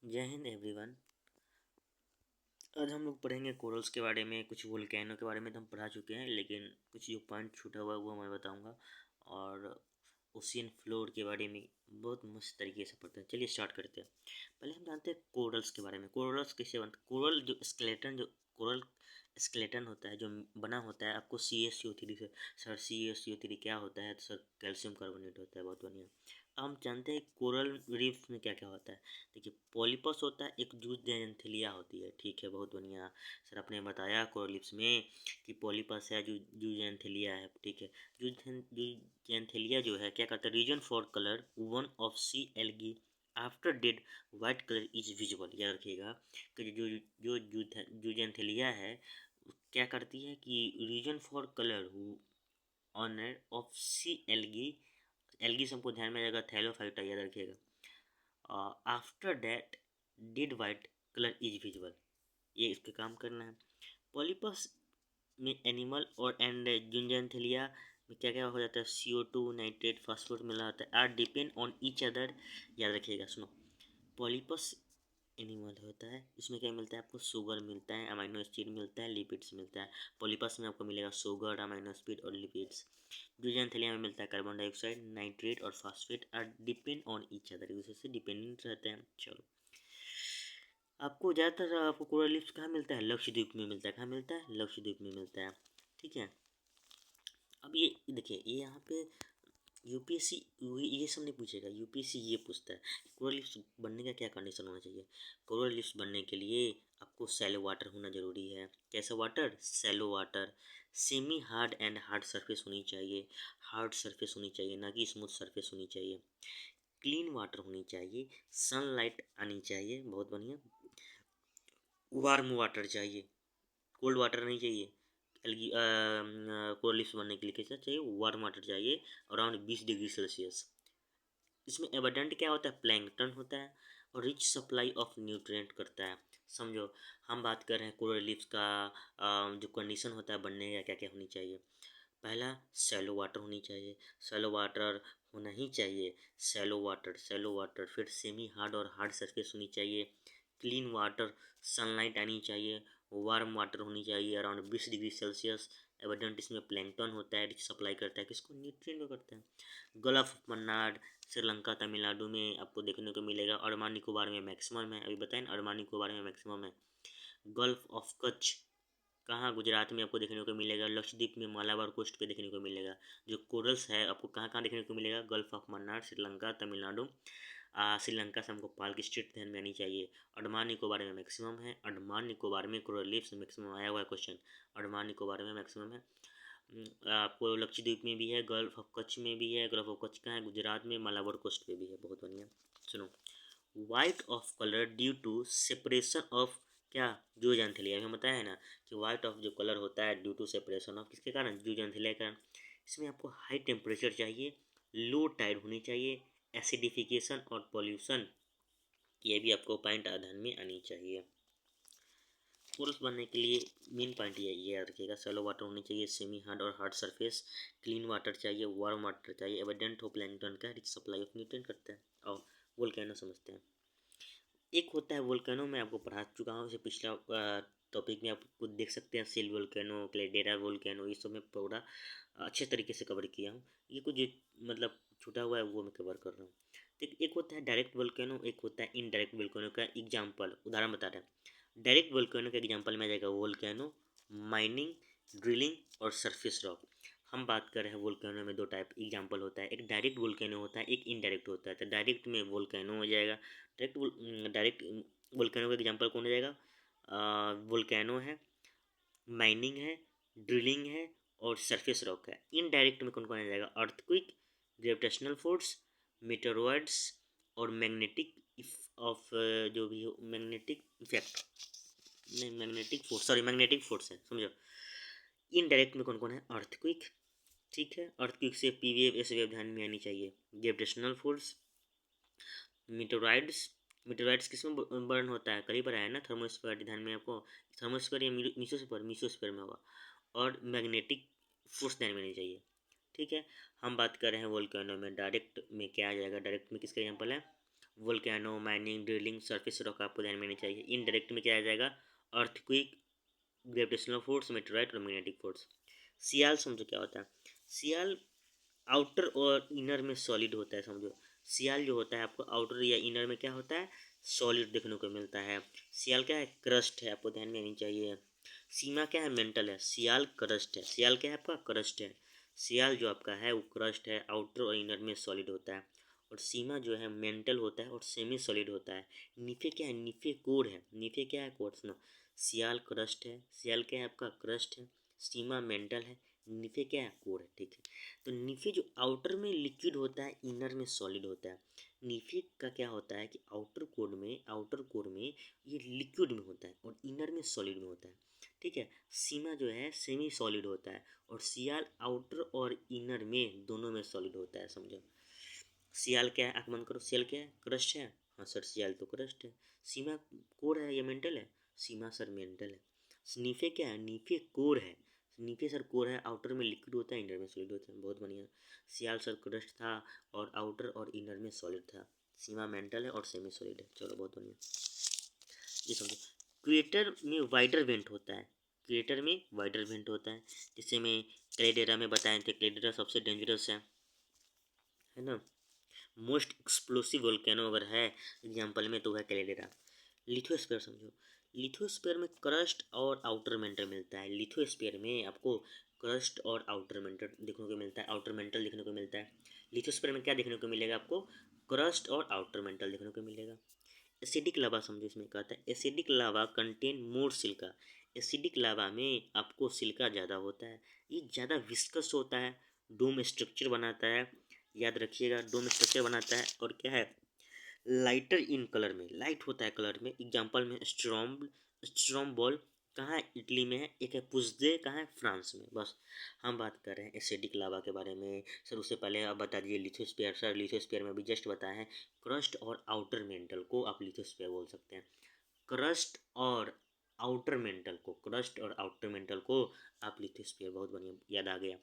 जय हिंद एवरीवन। आज हम लोग पढ़ेंगे कोरल्स के बारे में, कुछ वोल्केनो के बारे में तो हम पढ़ा चुके हैं, लेकिन कुछ जो पॉइंट छूटा हुआ है वो मैं बताऊंगा। और ओशियन फ्लोर के बारे में बहुत मस्त तरीके से पढ़ते हैं। चलिए स्टार्ट करते हैं। पहले हम जानते हैं कोरल्स के बारे में। कोरल्स कैसे बनते? कोरल स्केलेटन होता है जो बना होता है, आपको CaCO3 से। सर CaCO3 क्या होता है? तो सर कैल्शियम कार्बोनेट होता है। बहुत बढ़िया। हम जानते हैं कोरल रीफ में क्या क्या होता है। देखिए, पॉलीपस होता है, एक जूट एंथेलिया होती है। ठीक है, बहुत बढ़िया। सर आपने बताया कोरल रीफ्स में कि पॉलीपस है, जूट एंथेलिया है। ठीक है, जूट एंथेलिया जो है क्या करता है? Reason for colour one of sea algae after dead white colour is visible. याद रखिएगा कि जो जूट एंथेलिया है क्या करती है कि reason for colour on of sea algae. Algae से हमको ध्यान में आएगा थैलोफाइटा, याद रखिएगा। After that did white colour is visible. ये इसके काम करना है। पॉलीपस में एनिमल और एंड जुंजेंथेलिया में क्या क्या हो जाता है? CO2 नाइट्रेट फास्फोरस मिला होता है। Are depend on each other. याद रखिएगा, सुनो। पॉलीपस एनिमल होता है, इसमें क्या मिलता है आपको? शुगर मिलता है, अमाइनो एसिड मिलता है, लिपिड्स मिलता है। पॉलीपस में आपको मिलेगा शुगर, अमाइनो एसिड और लिपिड्स। जुजेंथेलिया में मिलता है कार्बन डाइऑक्साइड, नाइट्रेट और phosphate. Are depend on each other, एक दूसरे से डिपेंडेंट रहते हैं। चलो, आपको ज़्यादातर आपको कोरल रीफ्स कहाँ मिलता है? लक्षद्वीप में मिलता है। कहाँ मिलता है? लक्षद्वीप में मिलता है। ठीक है, अब ये देखिए, ये यहाँ पे यूपीएससी ये सब नहीं पूछेगा। यूपीएससी ये पूछता है कोरल रीफ्स बनने का क्या कंडीशन होना चाहिए। कोरल रीफ्स बनने के लिए आपको सैलो वाटर होना जरूरी है। कैसा water? Shallow water. Semi hard and hard surface होनी चाहिए। हार्ड सरफेस होनी चाहिए, ना कि स्मूथ सरफेस होनी चाहिए। क्लीन वाटर होनी चाहिए। सनलाइट आनी चाहिए। बहुत बढ़िया। वार्म वाटर चाहिए, कोल्ड वाटर नहीं चाहिए। एल्गी कोरल रीफ्स बनने के लिए कैसा चाहिए? वार्म वाटर चाहिए, अराउंड 20 डिग्री सेल्सियस। इसमें एबंडेंट क्या होता है? प्लैंकटन होता है और रिच सप्लाई ऑफ न्यूट्रिएंट करता है। समझो, हम बात कर रहे हैं कोरल रीफ्स का जो कंडीशन होता है बनने का, क्या क्या होनी चाहिए। पहला, सैलो वाटर होनी चाहिए। सैलो वाटर होना ही चाहिए। सैलो वाटर फिर सेमी हार्ड और हार्ड सरफेस होनी चाहिए। क्लीन वाटर, सनलाइट आनी चाहिए। वार्म वाटर होनी चाहिए, अराउंड 20 डिग्री सेल्सियस। एबंडेंट इसमें प्लैंकटन होता है, रिच सप्लाई करता है। किसको? न्यूट्रिएंट को करता है। गल्फ ऑफ मन्नार, श्रीलंका, तमिलनाडु में आपको देखने को मिलेगा। अंडमान निकोबार में मैक्सिमम है। अभी बताएं, अंडमान निकोबार में मैक्सिमम है। गल्फ ऑफ कच्छ कहाँ? गुजरात में आपको देखने को मिलेगा। लक्षद्वीप में मालाबार कोस्ट पे देखने को मिलेगा। जो कोरल्स है आपको कहाँ कहाँ देखने को मिलेगा? Gulf of Mannar, Sri Lanka, Tamil Nadu. श्रीलंका से हमको पाल्क स्ट्रेट ध्यान में आनी चाहिए। अंडमान निकोबार में मैक्सिमम है। अंडमान निकोबार में कोरल रीफ्स मैक्सिमम आया हुआ है क्वेश्चन। अंडमान निकोबार में मैक्सिमम है। आपको लक्षद्वीप में भी है, गल्फ ऑफ कच्छ में भी है। गल्फ ऑफ कच्छ कहाँ है? गुजरात में, मालाबार कोस्ट पे भी है। बहुत बढ़िया। सुनो, white of colour due to separation of क्या? जूज एंथेलिया। हमें बताया है ना कि वाइट ऑफ जो कलर होता है ड्यू टू सेपरेशन ऑफ किसके कारण? जूज एंथेलिया के कारण। इसमें आपको हाई टेम्परेचर चाहिए, लो टाइड होनी चाहिए, एसिडिफिकेशन और पॉल्यूशन, ये भी आपको पॉइंट ध्यान में आनी चाहिए। कोरल्स बनने के लिए मेन पॉइंट ये याद रखिएगा। सैलो वाटर होनी चाहिए, सेमी हार्ड और हार्ड सरफेस। क्लीन वाटर चाहिए, वार्म वाटर चाहिए। एबंडेंट हो प्लैंकटन का, रिच सप्लाई ऑफ न्यूट्रिएंट करता है। और वोल्केनो समझते हैं। एक होता है वोल्केनो, मैं आपको पढ़ा चुका हूँ इसे पिछला टॉपिक में। आप खुद देख सकते हैं, सेल वोल्केनो, क्लेडेरा वोल्केनो, ये सब मैं पूरा अच्छे तरीके से कवर किया हूँ। ये कुछ मतलब छूटा हुआ है वो मैं कवर कर रहा हूँ। तो एक होता है डायरेक्ट वोल्केनो, एक होता है इनडायरेक्ट वोल्केनो का एग्जाम्पल, उदाहरण बता रहे हैं। डायरेक्ट वोल्केनो का एग्जाम्पल में आ जाएगा वोल्केनो, माइनिंग, ड्रिलिंग और सरफेस रॉक। हम बात कर रहे हैं वोल्केनो में दो टाइप एग्जाम्पल होता है, एक डायरेक्ट वोल्केनो होता है, एक इनडायरेक्ट होता है। तो डायरेक्ट में वोल्केनो हो जाएगा। डायरेक्ट वोल्केनो का एग्जांपल कौन हो जाएगा? वोल्केनो है, माइनिंग है, ड्रिलिंग है और सरफेस रॉक है। इनडायरेक्ट में कौन कौन आ जाएगा? अर्थक्विक, ग्रेविटेशनल फोर्स, मीटेरोइड्स और मैग्नेटिक ऑफ जो भी हो, मैग्नेटिक इफेक्ट, नहीं magnetic force, sorry magnetic force है, समझो। इनडायरेक्ट में कौन कौन है? अर्थक्विक, ठीक है, अर्थक्विक से पी वेव, एस वेव ध्यान में आनी चाहिए। ग्रेविटेशनल फोर्स, मीटोराइड्स, मीटोराइड्स किस में बर्न होता है? कहीं पर आया ना, थर्मोस्फीयर, ध्यान में आपको थर्मोस्फीयर या मीसोस्फीयर में होगा। और मैग्नेटिक फोर्स ध्यान में नहीं चाहिए। ठीक है, हम बात कर रहे हैं वोल्केनो में। डायरेक्ट में क्या आ जाएगा? डायरेक्ट में किसका एग्जांपल है? Volcano, mining, drilling, surface rock आपको ध्यान में नहीं चाहिए। इनडायरेक्ट में क्या आ जाएगा, अर्थक्वेक, ग्रेविटेशनल फोर्स, मेटेराइट और मैग्नेटिक फोर्स। सियाल समझो क्या होता है। सियाल आउटर और इनर में सॉलिड होता है, समझो। सियाल जो होता है आपको आउटर या इनर में क्या होता है, सॉलिड देखने को मिलता है। सियाल क्या है, क्रस्ट है, आपको ध्यान में आनी चाहिए। सीमा क्या है, मेंटल है। सियाल क्रस्ट है, सियाल क्या है आपका, क्रस्ट है। सियाल जो आपका है वो क्रस्ट है, आउटर और इनर में सॉलिड होता है। और सीमा जो है मेंटल होता है और सेमी सॉलिड होता है। नीफे क्या है, नीफे कोर है। नीफे क्या है, कोर। सुनो, सियाल क्रस्ट है, सियाल क्या है आपका, क्रस्ट है। सीमा मेंटल है, नीफे क्या है, कोर है। ठीक है, तो नीफे जो आउटर में लिक्विड होता है, इनर में सॉलिड होता है। नीफे का क्या होता है कि आउटर कोर में ये लिक्विड में होता है और इनर में सॉलिड में होता है। ठीक है, सीमा जो है सेमी सॉलिड होता है और सियाल आउटर और इनर में दोनों में सॉलिड होता है, समझो। सियाल क्या है, आंख बंद करो, सियाल क्या है, क्रस्ट है। हाँ सर, सियाल तो क्रस्ट है। सीमा कोर है या मेंटल है, सीमा सर मेंटल है। नीफे क्या है, नीफे कोर है। नीफे सर कोर है, आउटर में लिक्विड होता है, इनर में सॉलिड होता है। बहुत बढ़िया। सियाल सर क्रस्ट था और आउटर और इनर में सॉलिड था। सीमा मेंटल है और सेमी सॉलिड है। चलो बहुत बढ़िया, ये समझो। क्रिएटर में वाइडर वेंट होता है, क्रिएटर में वाइडर वेंट होता है। जैसे मैं कैलेडेरा में बताए थे, कैलेडेरा सबसे डेंजरस है ना। मोस्ट एक्सप्लोसिव वोल्केनो अगर है एग्जाम्पल में तो है कैलेडेरा। लिथोस्फीयर समझो, लिथोस्फीयर में क्रस्ट और आउटर मेंटल मिलता है। लिथोस्फीयर में आपको क्रस्ट और आउटर मेंटल देखने को मिलता है, आउटर मेंटल देखने को मिलता है। लिथोस्फीयर में क्या देखने को मिलेगा आपको, क्रस्ट और आउटर मेंटल देखने को मिलेगा। एसिडिक लावा समझो, इसमें कहता है acidic lava contain more Chilka. Acidic lava में आपको सिल्का ज़्यादा होता है, ये ज़्यादा विस्कस होता है, डोम स्ट्रक्चर बनाता है। याद रखिएगा, डोम स्ट्रक्चर बनाता है और क्या है, लाइटर इन कलर में, लाइट होता है कलर में। एग्जांपल में स्ट्रॉम बॉल कहाँ है, इटली में है। एक है पुजदे, कहाँ है, फ्रांस में। बस हम बात कर रहे हैं एसिडिक लावा के बारे में। सर उससे पहले आप बता दीजिए लिथोस्फीयर। सर लिथोस्फीयर में भी जस्ट बताए हैं, क्रस्ट और आउटर मेंटल को आप लिथोस्फीयर बोल सकते हैं। क्रस्ट और आउटर मेंटल को, क्रस्ट और आउटर मेंटल को आप लिथोस्फीयर, बहुत बढ़िया, याद आ गया।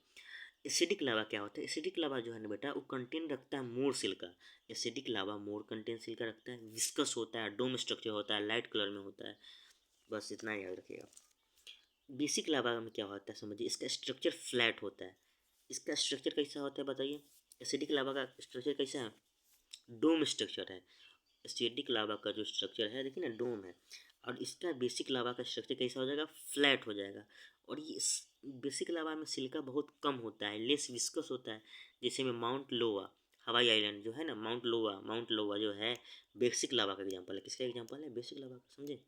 एसिडिक लावा क्या होता है, एसिडिक लावा जो है ना बेटा, वो कंटेन रखता है मोर सिल्का। एसिडिक लावा मोर कंटेन सिल्का रखता है, विस्कस होता है, डोम स्ट्रक्चर होता है, लाइट कलर में होता है। बस इतना याद रखिएगा। बेसिक लावा में क्या होता है समझिए, इसका स्ट्रक्चर फ्लैट होता है। इसका स्ट्रक्चर कैसा होता है बताइए, एसिडिक लावा का स्ट्रक्चर कैसा है, डोम स्ट्रक्चर है। एसिडिक लावा का जो स्ट्रक्चर है देखिए ना, डोम है। और इसका बेसिक लावा का स्ट्रक्चर कैसा हो जाएगा, फ्लैट हो जाएगा। और ये बेसिक लावा में सिलिका बहुत कम होता है, लेस विस्कस होता है। जैसे में माउंट लोवा, हवाई आइलैंड जो है ना, माउंट लोवा जो है बेसिक लावा का एग्जाम्पल है। किसका एग्जाम्पल है, बेसिक लावा का, समझे।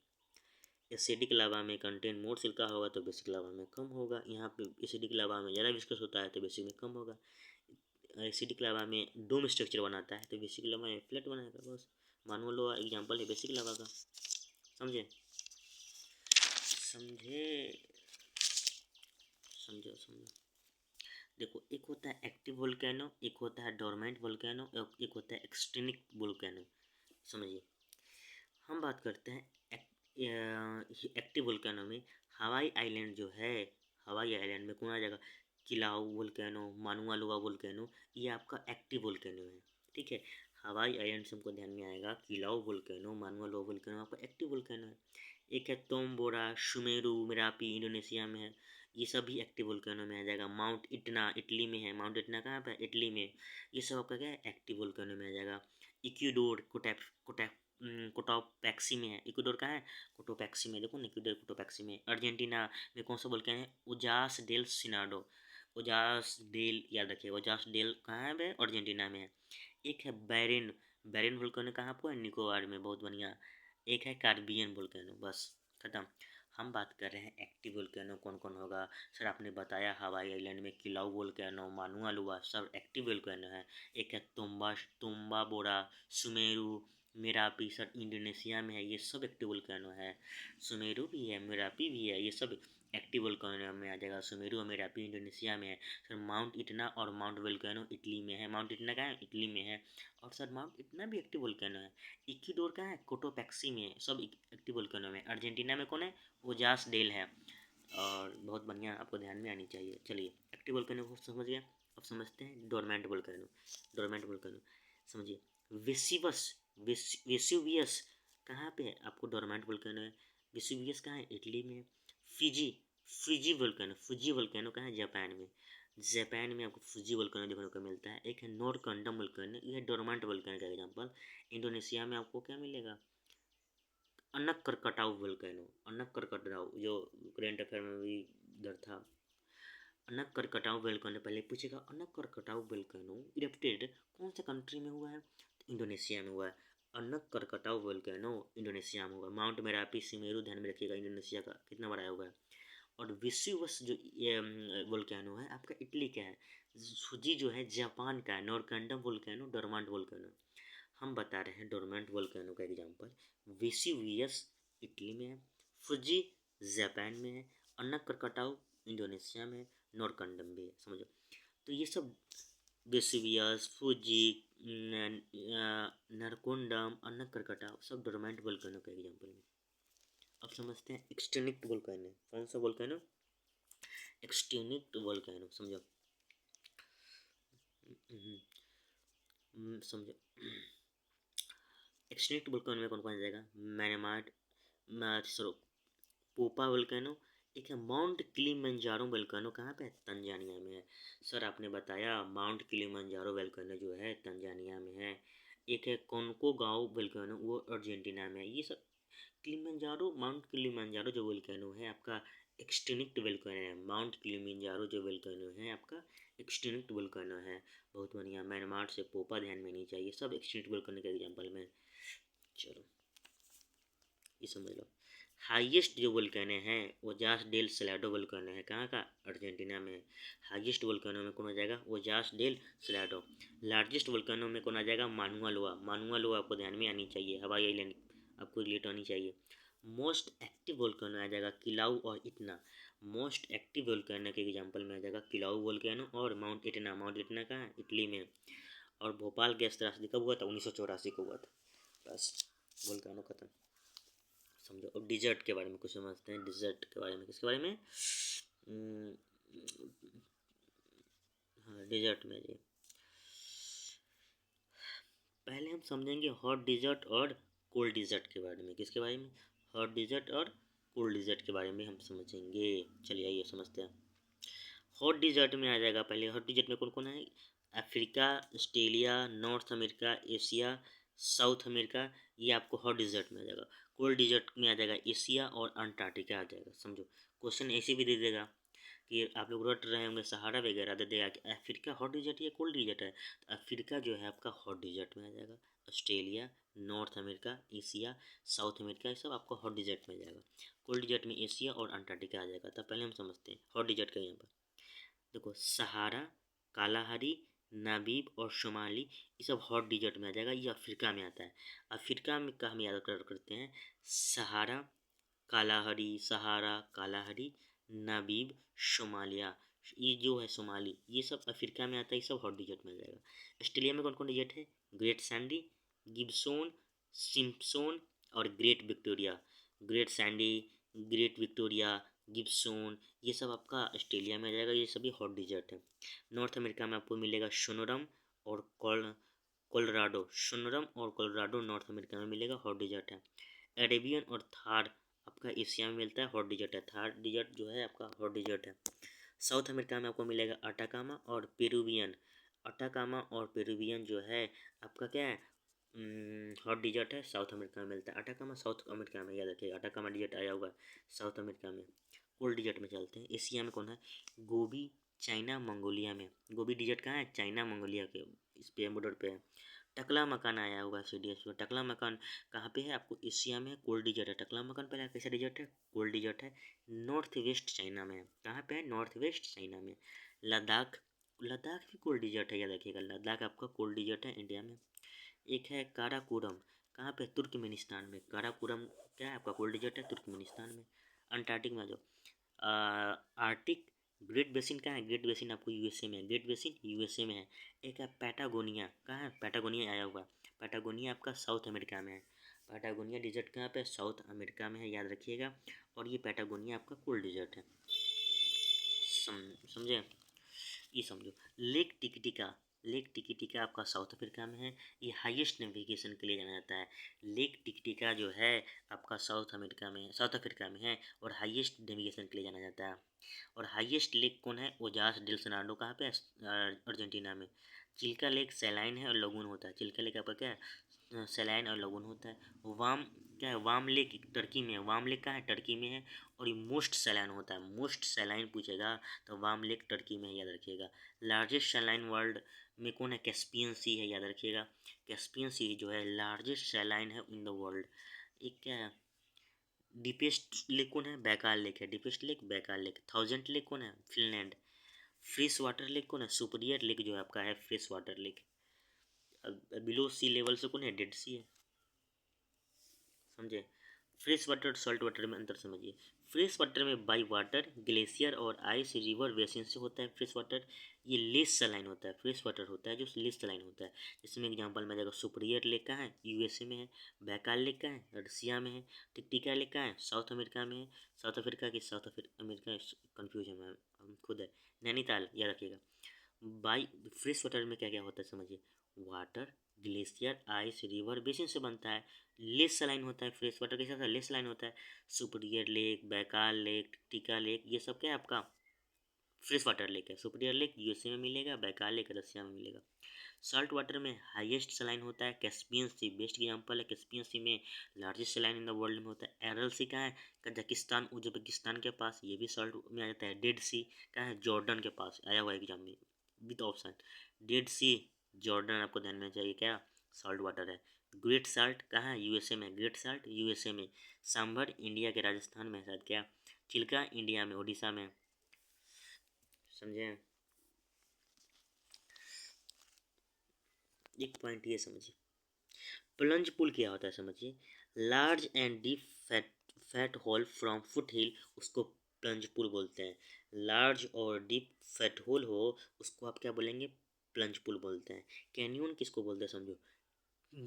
एसिडिक लावा में कंटेन मोर सिल्का होगा तो बेसिक लावा में कम होगा। यहाँ पे एसिडिक लावा में ज़्यादा विस्कस होता है तो बेसिक में कम होगा। एसिडिक लावा में डोम स्ट्रक्चर बनाता है तो बेसिक लावा में फ्लैट बनाएगा। बस मानो लो एग्जाम्पल है बेसिक लावा का, समझे। समझे, समझो समझो। देखो, एक होता है एक्टिव वोल्केनो, एक होता है डोरमेंट वोल्केनो, एक होता है एक्सटिंक्ट वोल्केनो, समझिए। हम बात करते हैं एक्टिव वोल्केनो में। हवाई आइलैंड जो है, हवाई आइलैंड में कौन आ जाएगा, किलाउ वोल्केनो, मानुआ लोआ वोल्केनो, ये आपका एक्टिव वोल्केनो है। ठीक है, हवाई आइलैंड से हमको ध्यान में आएगा किलाउ वोल्केनो, मानुआ लोआ वोल्केनो आपका एक्टिव वोल्केनो है। एक है तोम्बोरा, सुमेरु, मेरापी इंडोनेशिया में है, ये सभी एक्टिव वोल्केनो में आ जाएगा। माउंट इटना इटली में है, माउंट इटना कहाँ पे है, इटली में। ये सब आपका क्या है, एक्टिव वोल्केनो में आ जाएगा। इक्यूडोर कोटोपैक्सी में है। इक्वाडोर कहाँ है, कोटोपैक्सी में। देखो ना, इक्वाडोर कोटोपैक्सी में। अर्जेंटीना में कौन सा वोल्केनो है, उजास डेल सिनाडो, उजास डेल, याद रखिए उजास डेल कहाँ है बे, अर्जेंटीना में है। एक है बैरिन, बैरिन वोल्केनो कहाँ पर है, निकोबार में। बहुत बढ़िया। एक है कार्बियन वोल्केनो। बस खत्म। हम बात कर रहे हैं एक्टिव वोल्केनो कौन कौन होगा। सर आपने बताया हवाई आइलैंड में किलाउ वोल्केनो, मानुआ लुआ, सब एक्टिव वोल्केनो है। एक है तुम्बा बोरा, सुमेरु, मेरापी सर इंडोनेशिया में है, ये सब एक्टिव वोल्केनो है। सुमेरु भी है, मेरापी भी है, ये सब एक्टिव वोल्केनो में आ जाएगा। सुमेरु और मेरापी इंडोनेशिया में है। सर माउंट इटना और माउंट वोल्केनो इटली में है। माउंट इटना कहाँ है, इटली में है। और सर माउंट इटना भी एक्टिव वोल्केनो है। इक्वाडोर कहाँ है, कोटोपैक्सी में है। सब एक्टिव वोल्केनो में। अर्जेंटीना में कौन है, ओजास डेल है। और बहुत बढ़िया, आपको ध्यान में आनी चाहिए। चलिए, एक्टिव वोल्केनो को समझ गया। अब समझते हैं डोरमेंट वोल्केनो। डोरमेंट वोल्केनो समझिए, वेसिवस वेसुवियस कहाँ पे है? आपको डोरमेंट वोल्केनो है। वेसुवियस कहाँ है? इटली में। फिजी फिजी वोल्केनो, फुजी वोल्केनो कहाँ है? जापान में। जापान में आपको फुजी वोल्केनो देखने को मिलता है। एक है नोरकंडम वोल्केनो, यह डोरमेंट वोल्केनो का एग्जाम्पल। इंडोनेशिया में आपको क्या मिलेगा? अनक करकटाव वोल्केनो, अनक करकटाव जो करेंट अफेयर में भी इधर था। अनक करकटाव वोल्केनो पहले पूछेगा, अनक करकटाव वोल्केनो इरप्टेड कौन से कंट्री में हुआ है? तो इंडोनेशिया में हुआ है। अनक करकटाव वोल्केनो इंडोनेशिया में हुआ। माउंट मेरापी सिमेरू ध्यान में रखिएगा, इंडोनेशिया का कितना बड़ा होगा। और वेसुवियस जो ये वोल्केनो है आपका इटली का है। फुजी जो है जापान का है। नोरकंडम वोल्केनो डोरमेंट वोल्केनो। हम बता रहे हैं डोरमेंट वोल्केनो का एग्जांपल। वेसुवियस इटली में है। फुजी जापान में है। अनक करकटाव इंडोनेशिया में। नोरकंडम भी है, समझो। तो ये सब वेसुवियस, फुजी, नरकोंडम, अनक करकटाव सब डोरमेंट वोल्केनो का एग्जांपल है। अब समझते हैं एक्सटिंक्ट वोल्केनो। कौन सा वोल्केनो? एक्सटिंक्ट वोल्केनो, समझो। समझो एक्सटिंक्ट वोल्केनो में कौन कौन आ जाएगा? म्यांमार, पोपा वोल्केनो। एक है माउंट किलिमंजारो वोल्केनो, कहाँ पे है? तंजानिया में है। सर आपने बताया माउंट किलिमंजारो वोल्केनो जो है तंजानिया में है। एक है कोनकोगांव वोल्केनो, वो अर्जेंटीना में है। ये सब किलिमंजारो, माउंट किलिमंजारो जो वोल्केनो है आपका एक्सटिंक्ट वोल्केनो है। माउंट किलिमंजारो जो वोल्केनो है आपका एक्सटिंक्ट वोल्केनो है। बहुत बढ़िया। म्यांमार से पोपा ध्यान में नहीं चाहिए, सब एक्सटिंक्ट वोल्केनो के एग्जाम्पल में। चलो ये समझ लो। हाईएस्ट जो वोल्केनो है वो जास डेल सलाडो वोल्केनो है। कहाँ का? अर्जेंटीना में। हाईएस्ट वोल्केनो में कौन आ जाएगा? वो जास डेल सलाडो। लार्जेस्ट वोल्केनो में कौन आ जाएगा? मानुआ लोआ। मानुआ लोआ आपको ध्यान में आनी चाहिए, हवाई आइलैंड आपको रिलेट आनी चाहिए। मोस्ट एक्टिव वोल्केनो आ जाएगा किलाऊ और इटना। मोस्ट एक्टिव वोल्केनो के एग्जाम्पल में आ जाएगा किलाऊ वोल्केनो और माउंट इटना। माउंट इटना कहाँ है? इटली में। और भोपाल गैस त्रासदी कब हुआ था? 1984 को हुआ था। बस वोल्केनो खत्म, समझो। अब डिजर्ट के बारे में कुछ समझते हैं। डिजर्ट के बारे में किसके बारे में? हाँ डिजर्ट में जी पहले हम समझेंगे हॉट डिजर्ट और कोल्ड डिजर्ट के बारे में। किसके बारे में? हॉट डिजर्ट और कोल्ड डिजर्ट के बारे में हम समझेंगे। चलिए आइए समझते हैं। हॉट डिजर्ट में आ जाएगा पहले। हॉट डिजर्ट में कौन कौन है? Africa, Australia, north America, Asia, south America, ये आपको हॉट डिजर्ट में आ जाएगा। कोल्ड डिजर्ट में आ जाएगा एशिया और अंटार्कटिका आ जाएगा, समझो। क्वेश्चन ऐसे भी दे देगा कि आप लोग रट रहे होंगे, सहारा वगैरह दे देगा कि अफ्रीका हॉट डिजर्ट या कोल्ड डिजर्ट है। तो अफ्रीका जो है आपका हॉट डिजर्ट में आ जाएगा। Australia, north America, Asia, south America, ये सब आपको हॉट डिजर्ट में आ जाएगा। कोल्ड डिजर्ट में एशिया और अंटार्कटिका आ जाएगा। तो पहले हम समझते हैं हॉट डिजर्ट का। यहाँ पर देखो सहारा, कालाहारी, नाबीब और शुमाली, ये सब हॉट डिजर्ट में आ जाएगा। ये अफ्रीका में आता है। अफ्रीका में का हम याद करते हैं सहारा, कालाहारी, सहारा, कालाहारी, नाबीब, शुमालिया। ये जो है शुमाली, ये सब अफ्रीका में आता है। ये सब हॉट डिजर्ट में आ जाएगा। ऑस्ट्रेलिया में कौन कौन डिजर्ट है? ग्रेट सैंडी, गिब्सन, सिम्पसन और great Victoria. Great Sandy, great Victoria, Gibson, ये सब आपका ऑस्ट्रेलिया में आ जाएगा। ये सभी हॉट डिजर्ट है। नॉर्थ अमेरिका में आपको मिलेगा सोनोरम और कोलोराडो। सोनोरम और कोलोराडो नॉर्थ अमेरिका में मिलेगा, हॉट डिजर्ट है। अरेबियन और थार आपका एशिया में मिलता है, हॉट डिजर्ट है। थार डिजर्ट जो है आपका हॉट डिजर्ट है। साउथ अमेरिका में आपको मिलेगा अटाकामा और पेरुवियन। अटाकामा और पेरुवियन जो है आपका क्या है? हॉट डिजर्ट है, साउथ अमेरिका में मिलता है। अटाकामा साउथ अमेरिका में, याद रखिएगा अटाकामा डिजर्ट आया होगा साउथ अमेरिका में। कोल्ड डिजर्ट में चलते हैं। एशिया में कौन है? गोबी, चाइना, मंगोलिया में। गोबी डिजर्ट कहाँ है? चाइना मंगोलिया के इस पे बॉर्डर पे है। टकला मकान आया होगा सीडीएस में। टकला मकान कहाँ पे है? आपको एशिया में। कोल्ड डिजर्ट है। टकला मकान पहले कैसा डिजर्ट है? कोल्ड डिजर्ट है। नॉर्थ वेस्ट चाइना में है। कहाँ पे है? नॉर्थ वेस्ट चाइना में। लद्दाख, लद्दाख भी कोल्ड डिजर्ट है, याद रखिएगा लद्दाख आपका कोल्ड डिजर्ट है इंडिया में। एक है काराकोरम, कहाँ पे? तुर्कमेनिस्तान में। काराकोरम क्या है आपका? कोल्ड डिजर्ट है, तुर्कमेनिस्तान में। अंटार्कटिक में आ जाओ। आर्टिक, ग्रेट बेसिन कहाँ है? ग्रेट बेसिन आपको यूएसए में है। ग्रेट बेसिन यूएसए में है। एक है पैटागोनिया, कहाँ है? पैटागोनिया आया हुआ। पैटागोनिया आपका साउथ अमेरिका में है। पैटागोनिया डिजर्ट कहाँ पे? साउथ अमेरिका में है, याद रखिएगा। और ये पैटागोनिया आपका कोल्ड डिजर्ट है। समझे? ये समझो। लेक टिकटिका, लेक टिकिटिका आपका साउथ अफ्रीका में है। ये हाईएस्ट नेविगेशन के लिए जाना जाता है। लेक टिकिटिका जो है आपका साउथ अफ्रीका में है और हाईएस्ट नेविगेशन के लिए जाना जाता है। और हाईएस्ट लेक कौन है? ओजास डेल सोनार्डो कहाँ पे है? अर्जेंटीना में। चिल्का लेक सैलाइन है और लगून होता है। चिल्का लेक आपका क्या है? सैलाइन और लगून होता है। वाम क्या है? वाम लेक टर्की में है। वाम लेक कहाँ है? टर्की में है और ये मोस्ट सैलाइन होता है। मोस्ट सैलाइन पूछेगा तो वाम लेक टर्की में है, याद रखिएगा। लार्जेस्ट सैलाइन वर्ल्ड में कौन है? कैस्पियन सी है, याद रखिएगा। कैस्पियन सी जो है लार्जेस्ट सैलाइन है इन द वर्ल्ड। एक क्या है? डीपेस्ट लेक कौन है? बैकाल लेक है। Deepest lake Baikal lake. Thousand lake कौन है? फिनलैंड। फ्रेश वाटर लेक कौन है? सुपीरियर लेक जो है आपका है फ्रेश वाटर लेक। बिलो सी लेवल से कौन है? डेड सी है, समझे। फ्रेश वाटर सॉल्ट वाटर में अंतर समझिए। फ्रेश वाटर में बाई वाटर ग्लेशियर और आइस रिवर बेसिन से होता है फ्रेश वाटर। ये लेस सलाइन होता है। फ्रेश वाटर होता है जो लेस सलाइन होता है। इसमें एग्जांपल में जाएगा सुपीरियर लेक का है, यूएसए में है। बैकाल लेक का है, रसिया में है। टिकटिका लेक का है, साउथ अमेरिका में है। साउथ अफ्रीका की साउथ अमेरिका कन्फ्यूज है, मैं खुद है। नैनीताल, याद रखिएगा। बाई फ्रेश वाटर में क्या क्या होता है समझिए। Water glacier ice river basin से बनता है। लेस सलाइन होता है। फ्रेश वाटर के साथ लेस सलाइन होता है। सुपीरियर लेक बैकाल लेक टिका लेक ये सब क्या है आपका फ्रेश वाटर लेक है। सुपीरियर लेक यूएसए में मिलेगा, बैकाल लेक रसिया में मिलेगा। सॉल्ट वाटर में हाईएस्ट सलाइन होता है कैस्पियन सी, बेस्ट एग्जांपल है। कैस्पियन सी में largest saline in the world में होता है। एरल सी कहाँ है? कजाकिस्तान उज्बेकिस्तान के पास, ये भी सॉल्ट में आ जाता है। डेड सी कहाँ है? जॉर्डन के पास, आया हुआ एग्जाम में with option. Dead sea Jordan आपको ध्यान में चाहिए, क्या सॉल्ट वाटर है। ग्रेट साल्ट कहाँ है? यूएसए में। ग्रेट साल्ट यूएसए में। सांभर इंडिया के राजस्थान में, शायद क्या। चिल्का इंडिया में, उड़ीसा में, समझे। एक पॉइंट ये समझिए, प्लंज पुल क्या होता है समझिए। Large and deep fat hole from foothill, उसको प्लंज पुल बोलते हैं। लार्ज और डीप फैट होल हो उसको आप क्या बोलेंगे? प्लंज पुल बोलते हैं। कैनियन किसको बोलते हैं समझो।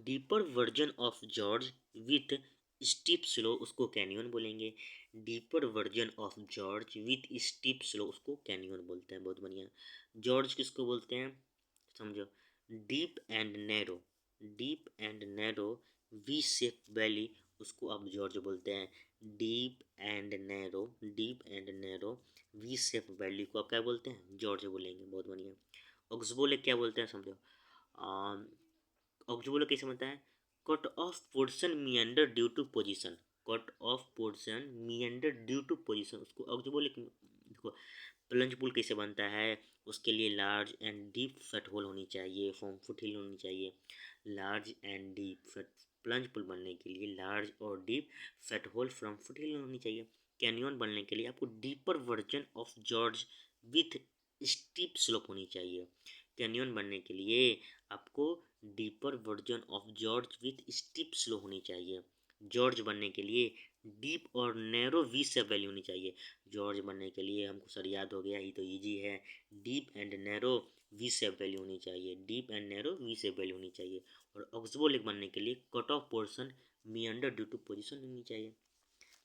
Deeper version of George with steep slow, उसको कैनियन बोलेंगे। Deeper version of George with steep slow, उसको कैनियन बोलते हैं। बहुत बढ़िया। जॉर्ज किसको बोलते हैं समझो। Deep and narrow, deep and narrow V shape valley, उसको आप जॉर्ज बोलते हैं। Deep and narrow V shape valley को आप क्या बोलते हैं? जॉर्ज बोलेंगे। बहुत बढ़िया। ऑक्सबो लेक क्या बोलते हैं समझो। ऑक्सबो लेक कैसे बनता है? Cut off portion meander due to position, cut off portion meander due to position, उसको ऑक्सबो लेक। देखो प्लंज पुल कैसे बनता है, उसके लिए large and deep fat hole होनी चाहिए, फॉर्म फुट हिल होनी चाहिए। Large and deep fat plunge pool बनने के लिए लार्ज और deep fat whole from foot hill होनी चाहिए। कैनियन बनने के लिए आपको deeper version of George with steep slope होनी चाहिए। कैनियन बनने के लिए आपको deeper version of George with steep slow होनी चाहिए। जॉर्ज बनने के लिए डीप और नैरो वी शेप वैली होनी चाहिए। जॉर्ज बनने के लिए हमको सर याद हो गया, ये तो इजी है। Deep and narrow V shape valley होनी चाहिए। Deep and narrow V shape valley होनी चाहिए। और ऑक्सबो लेक बनने के लिए cut off portion meander due to position होनी चाहिए।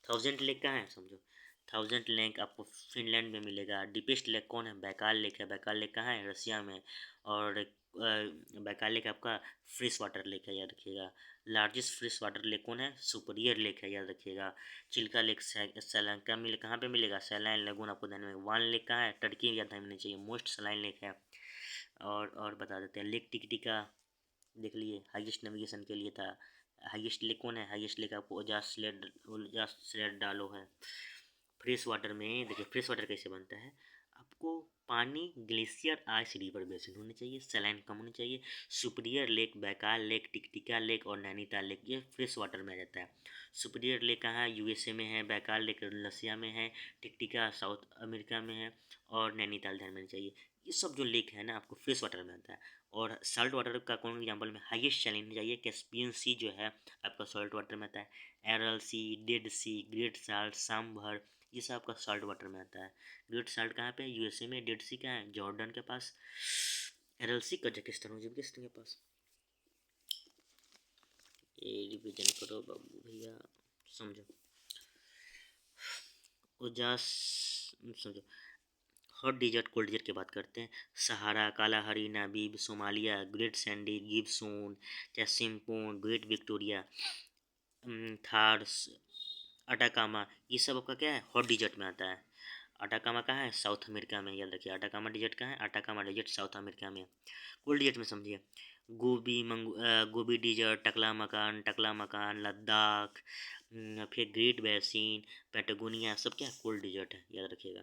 थाउजेंड लेक कहाँ है समझो। थाउजेंड लेक आपको फिनलैंड में मिलेगा। डीपेस्ट लेक कौन है? बैकाल लेक है। बैकाल लेक कहाँ है? रसिया में। और बैकाल लेक आपका फ्रेश वाटर लेक है, याद रखिएगा। लार्जेस्ट फ्रेश वाटर लेक कौन है? सुपीरियर लेक है, याद रखिएगा। चिल्का लेक श्रीलंका मिले, कहाँ पे मिलेगा? सैलाइन लगून आपको ध्यान में। वान लेक कहाँ है? टर्की, याद होना चाहिए। मोस्ट सलाइन लेक है। और बता देते हैं लेक टिकटिका देख लिए, हाईएस्ट नेविगेशन के लिए था। हाईएस्ट लेक कौन है? हाईएस्ट लेक आपको ओजास स्लेड डालो है। फ्रेश वाटर में देखिए फ्रेश वाटर कैसे बनता है। आपको पानी ग्लेशियर आइस रिवर बेसिन होने चाहिए, सलाइन कम होनी चाहिए। Superior lake Baikal lake Titicaca lake और नैनीताल लेक ये फ्रेश वाटर में आ जाता है। सुपीरियर लेक कहाँ है? यूएसए में है। बैकाल लेक रसिया में है। टिकटिका साउथ अमेरिका में है। और नैनीताल ध्यान में चाहिए। ये सब जो लेक है ना आपको फ्रेश वाटर में आता है। और सॉल्ट वाटर का कौन एग्जाम्पल में हाईएस्ट सैलाइन चाहिए? कैस्पियन सी जो है आपका सॉल्ट वाटर में आता है। एरल सी, डेड सी, ग्रेट साल्ट, सांभर, ये सब आपका सॉल्ट वाटर में आता है। ग्रेट साल्ट कहाँ पे है? यूएसए में। डेड सी कहाँ है? जॉर्डन के पास। एरल सी कजाकिस्तान उज्बेकिस्तान के पास। ये रिविजन करो बाबू भैया, समझो। उजास समझो। हॉट डिजर्ट कोल्ड डिजर्ट की बात करते हैं। Sahara, Kalahari, Namib, Somalia, Great Sandy, Gibson, Simpson, Great Victoria, Thar, Atacama, ये सब आपका क्या है, हॉट डिजर्ट में आता है। अटाकामा कहाँ है, साउथ अमेरिका में, याद रखिए अटाकामा डिजर्ट कहाँ है, अटाकामा डिजर्ट साउथ अमेरिका में। कोल्ड डिजर्ट में समझिए गोबी डिजर्ट, टकला मकान, लद्दाख, फिर ग्रेट बेसिन, पैटागोनिया, सब क्या कोल्ड डिजर्ट है, याद रखिएगा।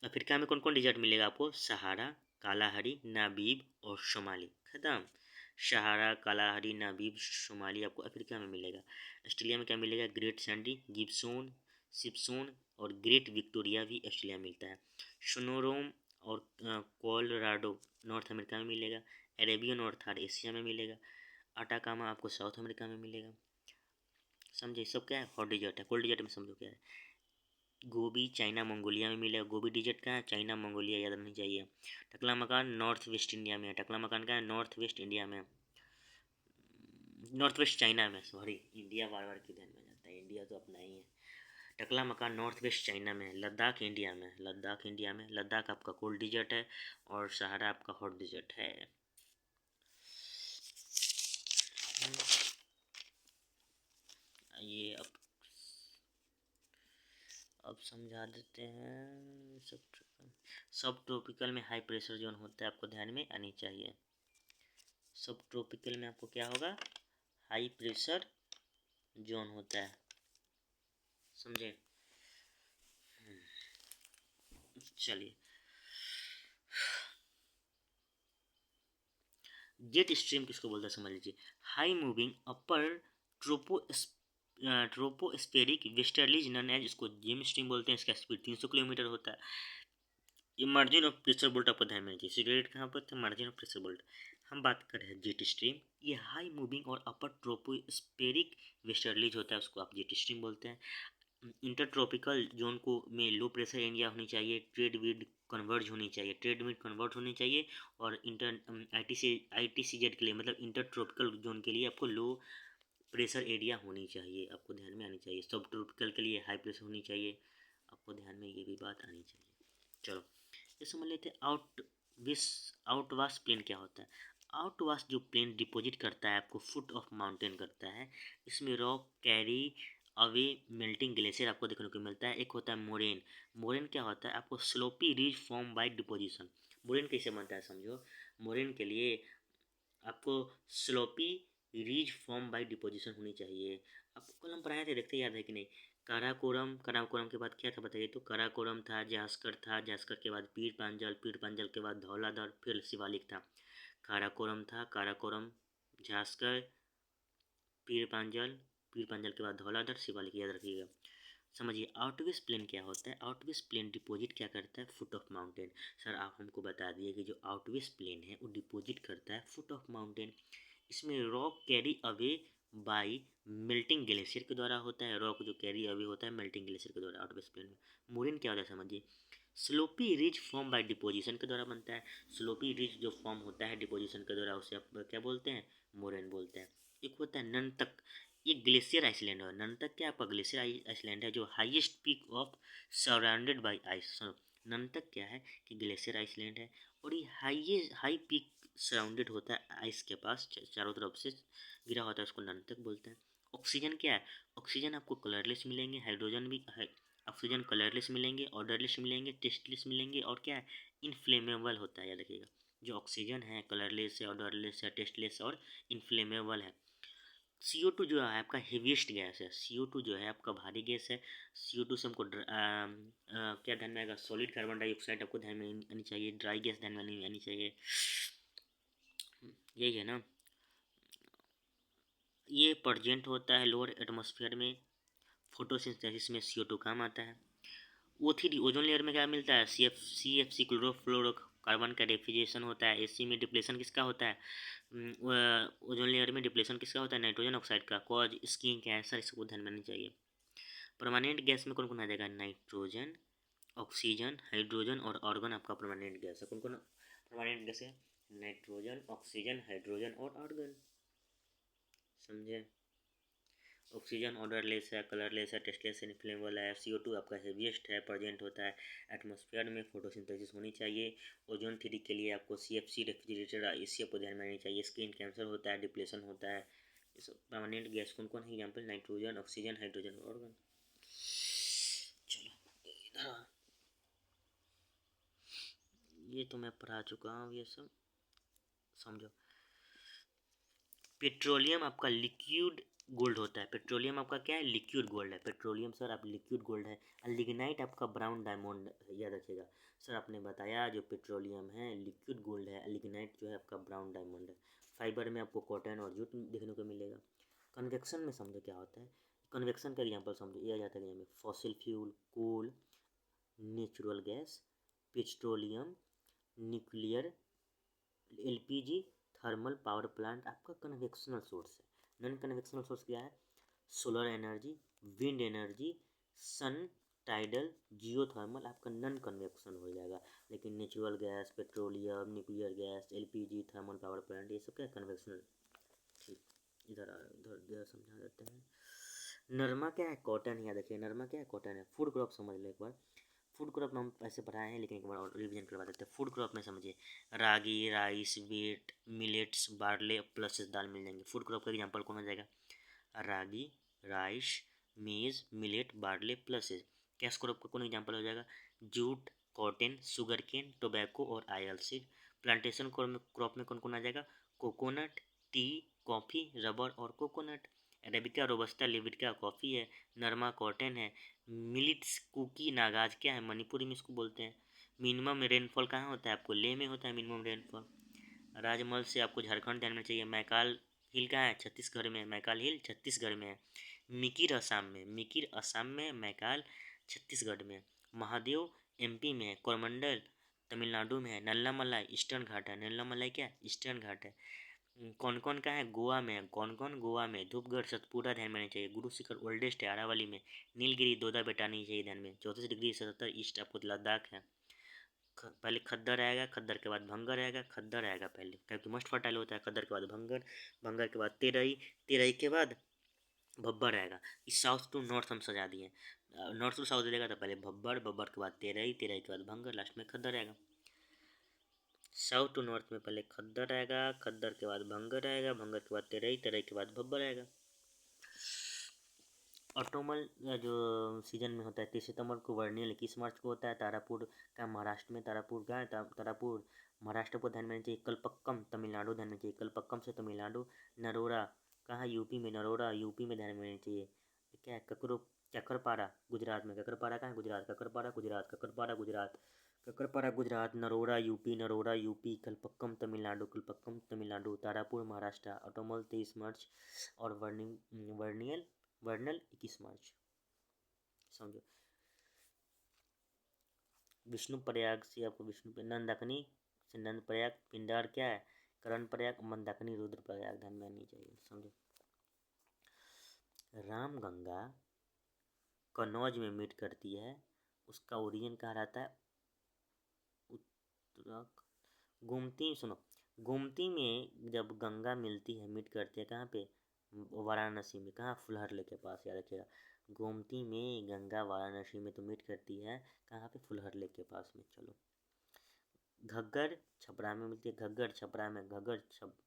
अफ्रीका में कौन कौन डिजर्ट मिलेगा आपको, सहारा, कालाहारी, नाबीब और शुमाली। खत्म। सहारा, कालाहारी, नाबीब, शुमाली आपको अफ्रीका में मिलेगा। ऑस्ट्रेलिया में क्या मिलेगा, ग्रेट सैंडी, गिब्सोन, सिप्सोन और ग्रेट विक्टोरिया भी ऑस्ट्रेलिया में मिलता है। सोनोरोम और कोलोराडो नॉर्थ अमेरिका में मिलेगा। अरेबियन और थार एशिया में मिलेगा। अटाकामा आपको साउथ अमेरिका में मिलेगा। समझे, सब क्या है, हॉट डिजर्ट है। कोल्ड डिजर्ट में समझो क्या है, गोबी चाइना मंगोलिया में मिलेगा। गोबी डिजर्ट कहाँ है, चाइना मंगोलिया, याद रखनी चाहिए। टकला मकान नॉर्थ वेस्ट इंडिया में है। टकला मकान कहाँ है, नॉर्थ वेस्ट इंडिया में, नॉर्थ वेस्ट चाइना में, सॉरी इंडिया बार बार क्यों ध्यान में जाता है, इंडिया तो अपना ही है। टकला मकान नॉर्थ वेस्ट चाइना में है। लद्दाख इंडिया में, लद्दाख इंडिया में, लद्दाख आपका कोल्ड डिजर्ट है और सहारा आपका हॉट डिजर्ट है। ये अब समझा देते हैं। सब ट्रॉपिकल में हाई प्रेशर जोन होता है, आपको ध्यान में आनी चाहिए। सब ट्रॉपिकल में आपको क्या होगा, हाई प्रेशर जोन होता है, समझे। चलिए, जेट स्ट्रीम किसको बोलते हैं समझ लीजिए। High moving upper tropospheric westerlies known as, इसको जेम स्ट्रीम बोलते हैं। इसका स्पीड 300 किलोमीटर होता है। ये मार्जिन ऑफ प्रेशर बोल्ट आपको ध्यान में रखिए। सिगरेट कहाँ पर था, मार्जिन ऑफ प्रेशर बोल्ट। हम बात कर रहे हैं जेट स्ट्रीम। ये हाई मूविंग और अपर ट्रोपोस्फेरिक वेस्टर्लीज होता है, उसको आप जेट स्ट्रीम बोलते हैं। इंटर ट्रॉपिकल जोन को में लो प्रेशर एरिया होनी चाहिए। ट्रेड विंड कन्वर्ज होनी चाहिए, ट्रेड विंड कन्वर्ट होनी चाहिए। और इंटर ITCZ के लिए, मतलब इंटर ट्रॉपिकल जोन के लिए आपको लो प्रेशर एरिया होनी चाहिए, आपको ध्यान में आनी चाहिए। सब ट्रॉपिकल के लिए हाई प्रेशर होनी चाहिए, आपको ध्यान में ये भी बात आनी चाहिए। चलो ये समझ लेते हैं। आउटवाश प्लेन क्या होता है। आउटवाश जो प्लेन डिपॉजिट करता है आपको फुट ऑफ माउंटेन करता है। इसमें rock carry away melting glacier आपको देखने को मिलता है। एक होता है मोरेन। मोरेन क्या होता है, आपको sloppy ridge form by deposition. Moraine कैसे बनता है समझो। मोरेन के लिए आपको sloppy ridge form by deposition होनी चाहिए। आपको कल हम पढ़ाए थे, देखते याद है कि नहीं। काराकोरम, काराकोरम के बाद क्या था बताइए तो। काराकोरम था, जास्कर था, जास्कर के बाद पीर पांजल, पीर पांजल के बाद धौलाधर, फिर शिवालिक था। काराकोरम था, काराकोरम, जास्कर, पीर पांजल, पीर पांजल के बाद धौलाधर, शिवालिक, याद रखिएगा। समझिए आउटवेस्ट प्लेन क्या होता है। आउटवेस्ट प्लेन डिपॉजिट क्या करता है, फुट ऑफ माउंटेन। सर आप हमको बता दिए कि जो आउटवेस्ट प्लेन है वो डिपॉजिट करता है फुट ऑफ माउंटेन। इसमें rock carry away by melting glacier के द्वारा होता है। रॉक जो कैरी अवे होता है मेल्टिंग ग्लेशियर के द्वारा आउटवेस्ट प्लेन में। मोरेन क्या होता है समझिए, sloppy ridge form by deposition के द्वारा बनता है। स्लोपी रिज जो फॉर्म होता है डिपोजिशन के द्वारा, उसे आप क्या बोलते हैं, मोरेन बोलते हैं। एक होता है ननतक, ये ग्लेशियर आइसलैंड है। ननतक क्या आपका ग्लेशियर आइसलैंड है जो highest peak of surrounded by ice. Nunatak क्या है कि ग्लेशियर आइसलैंड है और ये हाई पीक सराउंडेड होता है आइस के पास, चारों तरफ से गिरा होता है, उसको ननतक बोलते हैं। ऑक्सीजन क्या है, ऑक्सीजन आपको कलरलेस मिलेंगे, हाइड्रोजन भी है। ऑक्सीजन कलरलेस मिलेंगे, ऑर्डरलेस मिलेंगे, टेस्टलेस मिलेंगे और क्या है, इनफ्लेमेबल होता है, याद रखिएगा। जो ऑक्सीजन है कलरलेस है, ऑर्डरलेस है, टेस्टलेस और इनफ्लेमेबल है। CO2 जो है आपका हेवीएस्ट गैस है। CO2 जो है आपका भारी गैस है। CO2 से हमको क्या ध्यान में आएगा, सॉलिड कार्बन डाइऑक्साइड आपको ध्यान में आनी चाहिए, ड्राई गैस ध्यान में आनी चाहिए, यही है ना। ये प्रेजेंट होता है लोअर एटमॉस्फेयर में। फोटोसिंथेसिस में CO2 काम आता है। O3 ओजोन लेयर में क्या मिलता है, CFC क्लोरोफ्लोरो कार्बन का डिफ्यूजन होता है। AC में डिप्लेशन किसका होता है, ओजोन लेयर में डिप्लेशन किसका होता है, नाइट्रोजन ऑक्साइड का। कॉज स्किन कैंसर, इसको ध्यान में आना चाहिए। परमानेंट गैस में कौन कौन आ जाएगा, नाइट्रोजन, ऑक्सीजन, हाइड्रोजन और आर्गन आपका परमानेंट गैस है। कौन कौन परमानेंट गैस है, नाइट्रोजन, ऑक्सीजन, हाइड्रोजन और आर्गन, समझे। ऑक्सीजन ऑर्डरलेस है, कलरलेस है, टेस्टलेस है, इनफ्लेमेबल है। CO2 आपका हेवीएस्ट है, प्रेजेंट होता है एटमॉस्फेयर में, फोटोसिंथेसिस होनी चाहिए। ओजोन थ्री के लिए आपको CFC रेफ्रिजरेटर इसी आपको ध्यान में आनी चाहिए। स्किन कैंसर होता है, डिप्रेशन होता है। परमानेंट गैस कौन कौन है? Example nitrogen, oxygen, hydrogen, organ. चलो इधर ये तो मैं पढ़ा चुका हूँ, ये सब समझो। पेट्रोलियम आपका लिक्विड गोल्ड होता है। पेट्रोलियम आपका क्या है? लिक्विड गोल्ड है। पेट्रोलियम सर आप लिक्विड गोल्ड है। लिग्नाइट आपका ब्राउन डायमंड, याद रखिएगा। सर आपने बताया जो पेट्रोलियम है लिक्विड गोल्ड है, लिग्नाइट जो है आपका ब्राउन डायमंड है। फाइबर में आपको कॉटन और जूट देखने को मिलेगा। कन्वेक्शन में समझो क्या होता है। कन्वेक्शन का एग्जाम्पल समझो, यह जाता है fossil fuel, coal, natural gas, petroleum, nuclear, LPG, thermal power plant आपका कन्वेक्शनल सोर्स है। नॉन कन्वेक्शनल सोर्स क्या है? Solar energy, wind energy, sun, tidal, geothermal आपका नॉन कन्वेक्शन हो जाएगा। लेकिन natural gas, petroleum, nuclear gas, LPG, thermal power plant ये सब क्या कन्वेक्शनल। ठीक, इधर इधर समझा देते हैं। नरमा क्या है? कॉटन। याद रखिए नरमा क्या है? कॉटन है। फूड क्रॉप समझ लो एक बार। फूड क्रॉप में हम ऐसे पढ़ाए हैं, लेकिन एक बार और रिवीजन करवा देते हैं। फूड क्रॉप में समझिए ragi, rice, wheat, millets, barley plus दाल मिल जाएंगे। फूड क्रॉप का एग्जांपल कौन हो जाएगा? Ragi, rice, maize, millet, barley pulses. Cash crop का कौन एग्जांपल हो जाएगा? Jute, cotton, sugar cane, tobacco और आयल सीड। प्लांटेशन क्रॉप में कौन कौन आ जाएगा? कोकोनट, टी, कॉफ़ी, रबर और coconut. Arabica, Robusta, Liberica coffee है। नरमा कॉटन है। मिलिट्स, कुकी, नागाज क्या है? मणिपुरी में इसको बोलते हैं। मिनिमम रेनफॉल कहाँ होता है? आपको लेह में होता है मिनिमम रेनफॉल। राजमहल से आपको झारखंड ध्यान में चाहिए। मैकाल हिल कहाँ है? छत्तीसगढ़ में। मैकाल हिल छत्तीसगढ़ में है। मिकिर असम में। मिकिर असम में। मैकाल छत्तीसगढ़ में। महादेव MP में है। कोरमंडल तमिलनाडु में है। नल्लामलाई ईस्टर्न घाट है। नल्लामलाई क्या? ईस्टर्न घाट है। कौन कौन का है? गोवा में। कौन कौन? गोवा में। धूपगढ़ सतपुरा ध्यान में आना चाहिए। गुरु शिखर ओल्डेस्ट है अरावली में। नीलगिरी दोदा बेटा नहीं चाहिए ध्यान में। 34°77 ईस्ट आपको लद्दाख है। पहले खद्दर आएगा, खद्दर के बाद भंगर आएगा, खद्दर आएगा पहले क्योंकि मोस्ट फर्टाइल होता है। खद्दर के बाद भंगर, भंगर के बाद तेरई, तेरई के बाद भब्बर आएगा। इस साउथ टू नॉर्थ हम सजा दिए। नॉर्थ टू साउथ देगा तो पहले भब्बर, भब्बर के बाद तेरई, तेरई के बाद भंगर, लास्ट में खद्दर आएगा। साउथ टू नॉर्थ में पहले खद्दर आएगा, खद्दर के बाद भंगर आएगा, भंगर के बाद तेरई, तेरई के बाद भब्बर आएगा। ऑटोमल जो सीजन में होता है 30 सितंबर को। वर्नियल 21 मार्च को होता है। तारापुर का महाराष्ट्र में। तारापुर का तारापुर महाराष्ट्र को ध्यान में आना चाहिए। कलपक्कम तमिलनाडु ध्यान में चाहिए। कलपक्कम से तमिलनाडु। नरोरा कहाँ? यूपी में। नरोरा यूपी में ध्यान में आना चाहिए। क्या है? ककरपारा गुजरात में। ककरपारा कहाँ है? गुजरात। ककरपारा गुजरात। ककरपारा गुजरात। ककरपारा गुजरात। नरोरा यूपी। नरोरा यूपी। कलपक्कम तमिलनाडु। कलपक्कम तमिलनाडु। तारापुर महाराष्ट्र। ऑटोमल 23 मार्च और वर्नियल वर्नल 21 मार्च। समझो। विष्णु प्रयाग से आपको विष्णु नंदाकनी से नंद प्रयाग। पिंडार क्या है? करण प्रयाग। मंदाकिनी रुद्र प्रयाग ध्यान में आनी चाहिए। समझो। रामगंगा कन्नौज में मीट करती है। उसका ओरिजिन कहाँ रहता है? उत्तराखंड। गोमती सुनो, गोमती में जब गंगा मिलती है मीट करती है कहाँ पे? वाराणसी में। कहाँ? फुलहरले के पास। याद रखिएगा गोमती में गंगा वाराणसी में तो मीट करती है। कहाँ पे? फुलहरले के पास में। चलो। घग्गर छपरा में मिलती है। घग्गर छपरा में। घग्गर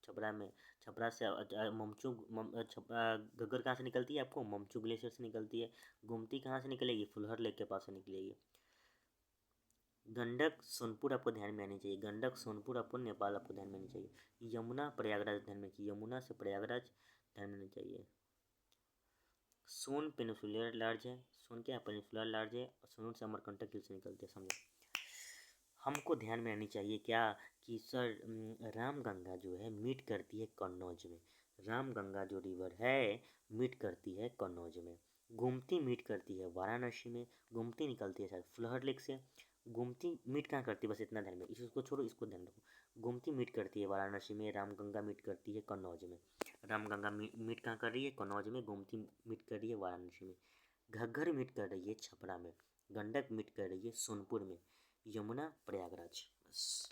छपरा में। छपरा से ममचू घग्गर कहाँ से निकलती है? आपको ममचू ग्लेशियर से निकलती है। गोमती कहाँ से निकलेगी? फुलहर लेक के पास से निकलेगी। गंडक सोनपुर आपको ध्यान में आनी चाहिए। गंडक सोनपुर आपको नेपाल आपको ध्यान में आनी चाहिए। यमुना प्रयागराज ध्यान में चाहिए। यमुना से प्रयागराज ध्यान में आनी चाहिए। सोन पेनिसुलर लार्ज है। सोन क्या है? पेनिसुलर लार्ज है। और सोन से अमरकंटक हिल से निकलते हैं। समझो। हमको ध्यान में आनी चाहिए क्या कि सर रामगंगा जो है मीट करती है कन्नौज में। रामगंगा जो रिवर है मीट करती है कन्नौज में। गोमती मीट करती है वाराणसी में। गोमती निकलती है शायद फुलहर लेक से। गोमती मीट कहाँ करती है? बस इतना ध्यान में, इसको छोड़ो, इसको ध्यान रखो। गोमती मीट करती है वाराणसी में। रामगंगा मीट करती है कन्नौज में। रामगंगा मीट कहाँ कर रही है? कन्नौज में। गोमती मीट कर रही है वाराणसी में। घग्गर मीट कर रही है छपरा में। गंडक मीट कर रही है सोनपुर में। यमुना प्रयागराज। बस।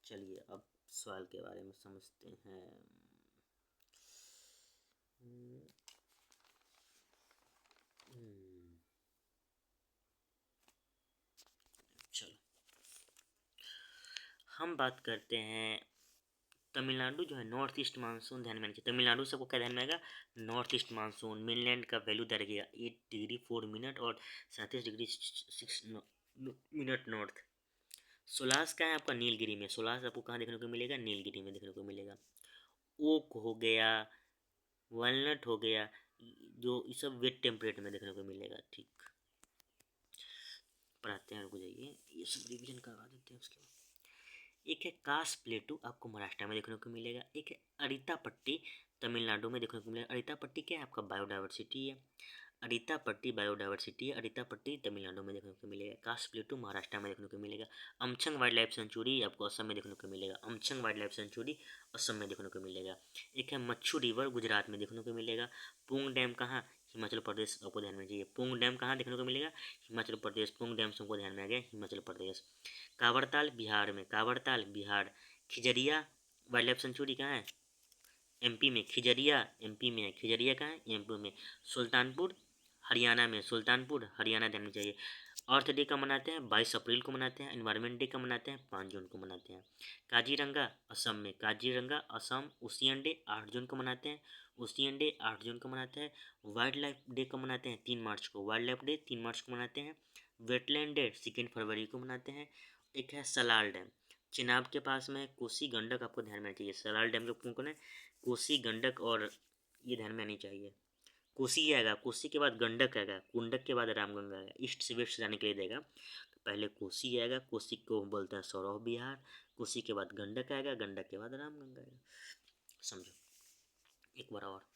चलिए अब सॉइल के बारे में समझते हैं। चलो हम बात करते हैं तमिलनाडु जो है नॉर्थ ईस्ट मानसून ध्यान में आना चाहिए। तमिलनाडु सबको क्या ध्यान में आएगा, नॉर्थ ईस्ट मानसून। मेनलैंड का वैल्यू दर गया 8 डिग्री 4 मिनट और 37 डिग्री 6 मिनट नॉर्थ। सोलास का है आपका नीलगिरी में। सोलास आपको कहाँ देखने को मिलेगा, नीलगिरी में देखने को मिलेगा। ओक हो गया, वॉलनट हो गया, जो ये सब वेट टेम्परेट में देखने को मिलेगा। ठीक, पढ़ाते हैं, रुक जाइए, ये सब रिविजन करवा देते हैं। उसके बाद एक है कास प्लेटू, आपको महाराष्ट्र में देखने को मिलेगा। एक है अरिता पट्टी, तमिलनाडु में देखने को मिलेगा। अरिता पट्टी क्या है, आपका बायोडाइवर्सिटी है। अरिता पट्टी बायोडाइवर्सिटी है। अरिता पट्टी तमिलनाडु में देखने को मिलेगा। कास प्लेटू महाराष्ट्र में देखने को मिलेगा। अमचंग वाइल्ड लाइफ सेंचुरी आपको असम में देखने को मिलेगा। अमचंग वाइल्ड लाइफ सेंचुरी असम में देखने को मिलेगा। एक है मच्छू रिवर, गुजरात में देखने को मिलेगा। पुंग डैम कहाँ, हिमाचल प्रदेश, आपको ध्यान में चाहिए। पुंग डैम कहाँ देखने को मिलेगा, हिमाचल प्रदेश। पुंग डैम सबको ध्यान में आ गया, हिमाचल प्रदेश। कावड़ताल बिहार में, कावड़ताल बिहार। खिजरिया वाइल्ड लाइफ सेंचुरी कहाँ है, एमपी में। खिजरिया एमपी में है, खिजरिया कहाँ है, एमपी में। सुल्तानपुर हरियाणा में, सुल्तानपुर हरियाणा ध्यान चाहिए। अर्थ डे का मनाते हैं 22 अप्रैल को मनाते हैं। एनवायरनमेंट डे का मनाते हैं 5 जून को मनाते हैं। काजीरंगा असम में, काजीरंगा असम ओशियन डे 8 जून को मनाते हैं। ओशियन डे 8 जून को मनाते हैं। वाइल्ड लाइफ डे का मनाते हैं 3 मार्च को। वाइल्ड लाइफ डे 3 मार्च को मनाते हैं। वेटलैंड डे 2 फरवरी को मनाते हैं। एक है सलाल डैम, चिनाब के पास में। कोसी गंडक आपको ध्यान में चाहिए। सलाल डैम जो कौन है, कोसी गंडक, और ये ध्यान में आनी चाहिए। कोसी आएगा, कोसी के बाद गंडक आएगा, गंडक के बाद रामगंगा आएगा। ईस्ट से वेस्ट जाने के लिए देगा, तो पहले कोसी आएगा, कोसी को बोलते हैं सौरव बिहार। कोसी के बाद गंडक आएगा, गंडक के बाद रामगंगा आएगा। समझो एक बार और।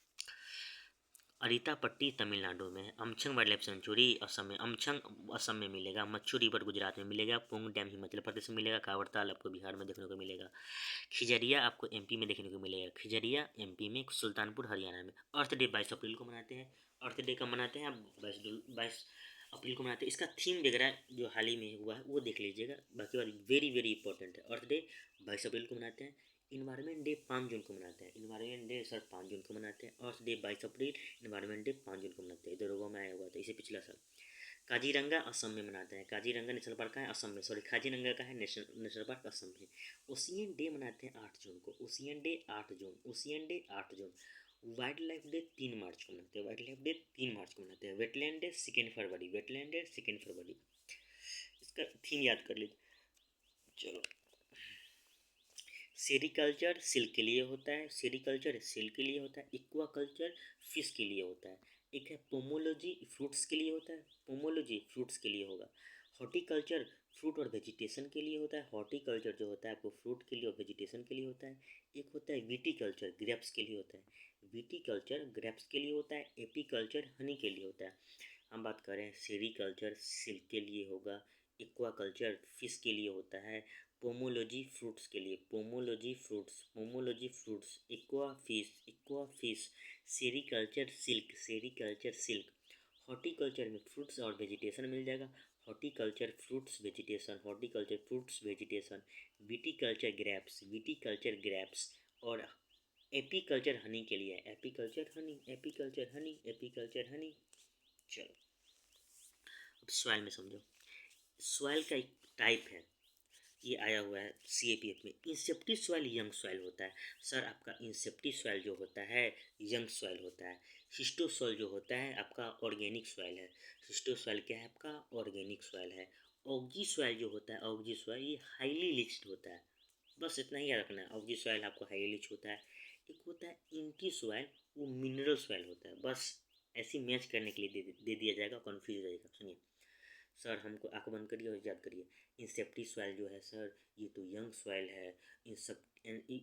अरिता पट्टी तमिलनाडु में है। अमचंग वाइल्ड लाइफ सेंचुरी असम में। अमचंग असम में मिलेगा। मच्छू रिवर गुजरात में मिलेगा। पुंग डैम हिमाचल प्रदेश में मिलेगा। कावड़ताल आपको बिहार में देखने को मिलेगा। खिजरिया आपको एमपी में देखने को मिलेगा। खिजरिया एमपी में। सुल्तानपुर हरियाणा में। अर्थ डे 22 अप्रैल को मनाते हैं। अर्थ डे का मनाते हैं आप 22 अप्रैल को मनाते हैं। इसका थीम वगैरह जो हाल ही में हुआ है वो देख लीजिएगा। बाकी बात वेरी वेरी इंपॉर्टेंट है। अर्थ डे 22 अप्रैल को मनाते हैं। इन्वायरमेंट डे 5 जून को मनाते हैं। इन्वायरमेंट डे सर 5 जून को मनाते हैं। अर्थ डे 22 अप्रैल, इन्वायरमेंट डे 5 जून को मनाते हैं। इधर लोगों में आया हुआ था इसे पिछला साल। काजीरंगा असम में मनाते हैं। काजीरंगा नेशनल पार्क का है असम में, सॉरी काजीरंगा का है नेशनल पार्क असम में। ओशियन डे मनाते हैं 8 जून को। ओशियन डे 8 जून, ओशियन डे 8 जून। वाइल्ड लाइफ डे 3 मार्च को मनाते हैं। वाइल्ड लाइफ डे 3 मार्च को मनाते हैं। वेटलैंड डे 2 फरवरी, वेटलैंड डे 2 फरवरी। इसका थीम याद कर लीजिए। चलो, सेरिकल्चर सिल्क के लिए होता है। सेरिकल्चर सिल्क के लिए होता है। इक्वा कल्चर फिश के लिए होता है। एक है पोमोलॉजी, फ्रूट्स के लिए होता है। पोमोलॉजी फ्रूट्स के लिए होगा। हॉर्टिकल्चर फ्रूट और वेजिटेशन के लिए होता है। हॉर्टिकल्चर जो होता है आपको फ्रूट के लिए और वेजिटेशन के लिए होता है। एक होता है विटीकल्चर, ग्रेप्स के लिए होता है। विटीकल्चर ग्रेप्स के लिए होता है। एपीकल्चर हनी के लिए होता है। हम बात करें सेरिकल्चर सिल्क के लिए होगा। एक्वाकल्चर फिश के लिए होता है। पोमोलॉजी फ्रूट्स के लिए, pomology fruits, pomology fruits, aqua fish, sericulture silk, sericulture silk. Horticulture में फ्रूट्स और वेजिटेशन मिल जाएगा। Horticulture fruits vegetation, horticulture fruits vegetation. Viticulture grapes, viticulture grapes. और एपीकल्चर हनी के लिए, apiculture Honey, apiculture Honey, apiculture Honey. चलो अब सॉइल में समझो। सॉइल का एक टाइप है, ये आया हुआ है CAPF में। इंसेप्टी सॉइल यंग सॉइल होता है। सर आपका इंसेप्टी सॉइल जो होता है यंग सॉइल होता है। शिस्टो सॉइल जो होता है आपका ऑर्गेनिक सॉइल है। शिस्टो सॉइल क्या है आपका, ऑर्गेनिक सॉइल है। ऑग्जी सॉइल जो होता है, ऑग्जी सॉइल ये हाईली लिच्ड होता है। बस इतना ही याद रखना है, ऑग्जी सॉइल आपको हाईली लिच्ड होता है। एक होता है इंटी सॉइल, वो मिनरल सॉइल होता है। बस ऐसी मैच करने के लिए दे दिया जाएगा, कन्फ्यूज हो जाएगा। सुनिए सर, हमको आँख बंद करिए और याद करिए। इंसेप्टी सॉइल जो है सर, ये तो यंग सॉइल है। इन सब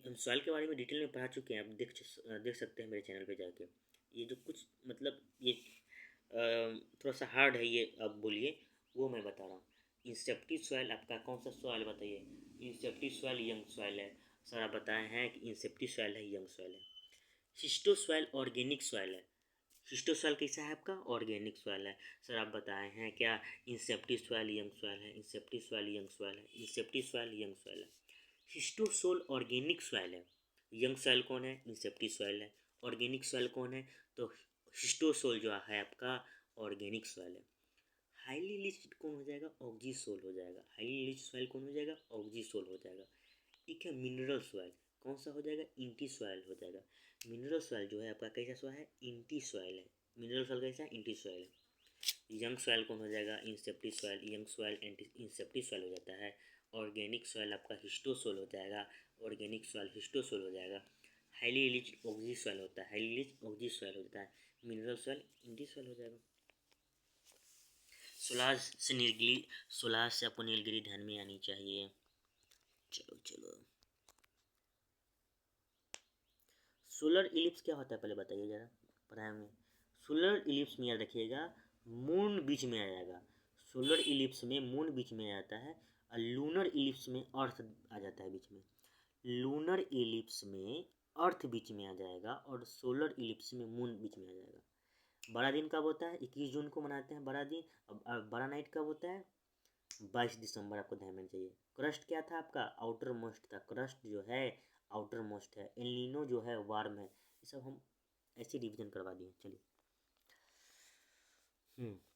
हम सॉइल के बारे में डिटेल में पढ़ा चुके हैं, आप देख सकते हैं मेरे चैनल पे जाके। ये जो कुछ मतलब ये थोड़ा सा हार्ड है ये, आप बोलिए, वो मैं बता रहा हूँ। इंसेप्टी सॉइल आपका कौन सा सॉइल बताइए। इंसेप्टी सॉइल यंग सॉइल है। सर आप बताए हैं कि इंसेप्टी सॉइल है, यंग सॉइल है। शिस्टो सॉइल ऑर्गेनिक सॉइल है। शिस्टो सॉइल कैसा है आपका, ऑर्गेनिक सॉइल है। सर आप बताए हैं क्या, इंसेप्टी सॉइल यंग सॉइल है। इंसेप्टी सॉइल यंग सॉइल है। इंसेप्टी सॉइल यंग सॉइल है। हिस्टोसोल ऑर्गेनिक सॉइल है। यंग सॉइल कौन है? इंसेप्टिक सॉइल है। ऑर्गेनिक सॉइल कौन है? तो हिस्टोसोल जो है आपका ऑर्गेनिक सॉइल है। हाईली लिच्ड कौन हो जाएगा? ऑक्जीसोल हो जाएगा। हाईली लिच्ड सॉइल कौन हो जाएगा? ऑक्जीसोल हो जाएगा। एक है मिनरल सॉइल, कौन सा हो जाएगा? इंटी सॉइल हो जाएगा। मिनरल सॉइल जो है आपका कैसा सॉइल है? इंटी सॉइल है। मिनरल सॉइल कैसा है? इंटी सॉइल है। यंग सॉइल कौन हो जाएगा? इंसेप्टिक सॉइल। यंग सॉइल इंसेप्टिक सॉइल हो जाता है। ऑर्गेनिक सॉइल आपका हिस्टोसोल हो जाएगा। ऑर्गेनिक सॉइल हिस्टोसोल हो जाएगा। हाईली लिच्ड ऑक्जी सॉइल होता है। हाईली लिच्ड ऑक्जी सॉइल हो जाता है। मिनरल सॉइल इंटी सॉइल हो जाएगा। सोलार से आपको नीलगिरी ध्यान में आनी चाहिए। चलो सोलर इलिप्स क्या होता है पहले बताइए जरा, पढ़ाए में। सोलर इलिप्स में याद रखिएगा, मून बीच में आ जाएगा। सोलर इलिप्स में मून बीच में आ जाता है और लूनर इलिप्स में अर्थ आ जाता है बीच में। लूनर इलिप्स में अर्थ बीच में आ जाएगा और सोलर इलिप्स में मून बीच में आ जाएगा। बड़ा दिन कब होता है? 21 जून को मनाते हैं बड़ा दिन। बड़ा नाइट कब होता है? 22 दिसंबर आपको ध्यान में चाहिए। क्रस्ट क्या था आपका? आउटर मोस्ट था। क्रस्ट जो है आउटर मोस्ट है। एलिनो जो है वार्म है। ये सब हम ऐसे रिवीजन करवा दिए। चलिए,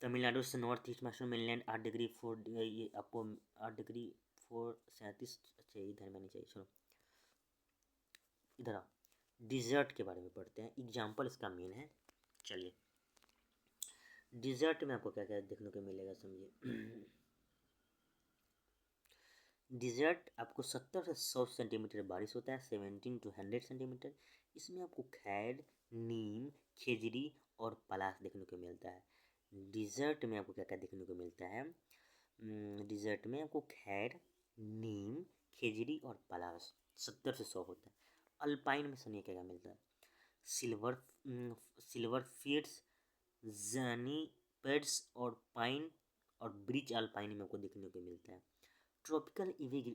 तमिलनाडु से north east master mainland 8 degree 4, ये आपको 8 डिग्री 4 37, अच्छा ये ध्यान में नहीं चाहिए। चलो इधर आओ, डिजर्ट के बारे में पढ़ते हैं। एग्जाम्पल इसका मेन है। चलिए, डिजर्ट में आपको क्या क्या देखने को मिलेगा समझिए। डिजर्ट आपको 70 से 100 सेंटीमीटर बारिश होता है, 17 to 100 सेंटीमीटर। इसमें आपको खैर, नीम, खेजड़ी और पलाश देखने को मिलता है। डिजर्ट में आपको क्या क्या देखने को मिलता है? डिजर्ट में आपको खैर, नीम, खेजड़ी और पलाश 70 से 100 होता है। अल्पाइन में सुनिए क्या क्या मिलता है? सिल्वर सिल्वर फीड्स, जनी पेड्स और पाइन और ब्रिज अल्पाइन में आपको देखने को मिलता है। ट्रॉपिकल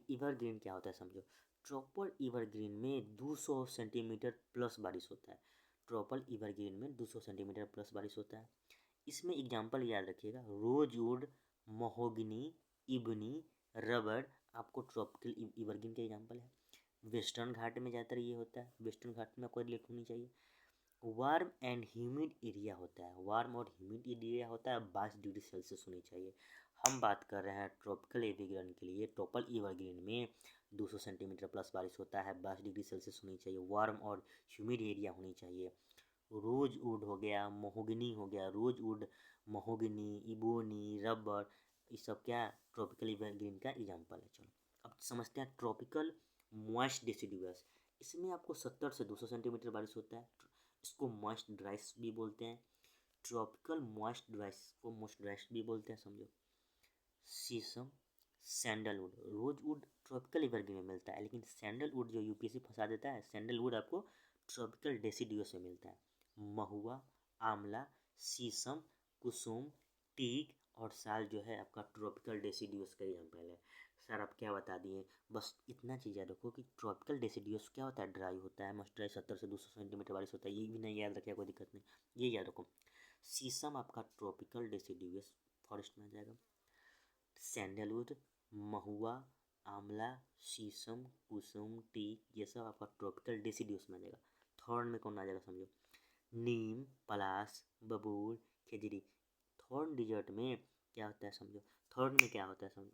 इवरग्रीन क्या होता है समझो। ट्रॉपल इवरग्रीन में 200 सेंटीमीटर प्लस बारिश होता है। ट्रॉपल इवरग्रीन में 200 सेंटीमीटर प्लस बारिश होता है। इसमें एग्जाम्पल याद रखिएगा, रोजवुड, महोगनी, इबनी, रबड़ आपको ट्रॉपिकल इवरग्रीन के एग्जाम्पल है। वेस्टर्न घाट में ज़्यादातर ये होता है। वेस्टर्न घाट में आपको रिलेट होनी चाहिए। वार्म एंड ह्यूमिड एरिया होता है। वार्म और ह्यूमिड एरिया होता है 22 डिग्री सेल्सियस होनी चाहिए। हम बात कर रहे हैं ट्रॉपिकल एवरग्रीन के लिए। ट्रॉपिकल एवरग्रीन में 200 सेंटीमीटर प्लस बारिश होता है, 22 डिग्री सेल्सियस होनी चाहिए, वार्म और ह्यूमिड एरिया होनी चाहिए। रोजवुड हो गया, महोगनी हो गया, रोजवुड, महोगनी, इबोनी, रबर, ये सब क्या ट्रॉपिकल एवरग्रीन का एग्जाम्पल है। चलो अब समझते हैं ट्रॉपिकल मॉइस्ट डेसिडुअस। इसमें आपको 70 से 200 सेंटीमीटर बारिश होता है। इसको मॉइस्ट ड्राइस भी बोलते हैं। ट्रॉपिकल मॉइस्ट ड्राइस को मॉइस्ट ड्राइस भी बोलते हैं समझो। शीशम, सैंडलवुड, रोजवुड ट्रॉपिकल एवरग्रीन में मिलता है, लेकिन सैंडलवुड जो यूपीएससी फंसा देता है, सैंडलवुड आपको ट्रॉपिकल डेसिडियस में मिलता है। महुआ, आंवला, शीशम, कुसुम, टीक और साल जो है आपका ट्रॉपिकल डेसिडियस का एग्जाम्पल है। सर आप क्या बता दिए? बस इतना चीज़ याद रखो कि ट्रॉपिकल डेसिडियस क्या होता है? ड्राई होता है, मस्ट ड्राई, 70 से 200 सेंटीमीटर बारिश होता है। ये भी नहीं याद रखिए, कोई दिक्कत नहीं, ये याद रखो। शीशम आपका ट्रॉपिकल डेसिडियस फॉरेस्ट में आ जाएगा। सैंडलवुड, महुआ, आंवला, शीशम, कुसुम, टीक, ये सब आपका ट्रॉपिकल डेसिडियस में आ जाएगा। थॉर्न में कौन आ जाएगा समझो? नीम, पलाश, बबूल, खेजड़ी। थॉर्न डिजर्ट में क्या होता है समझो। थॉर्न में क्या होता है समझो,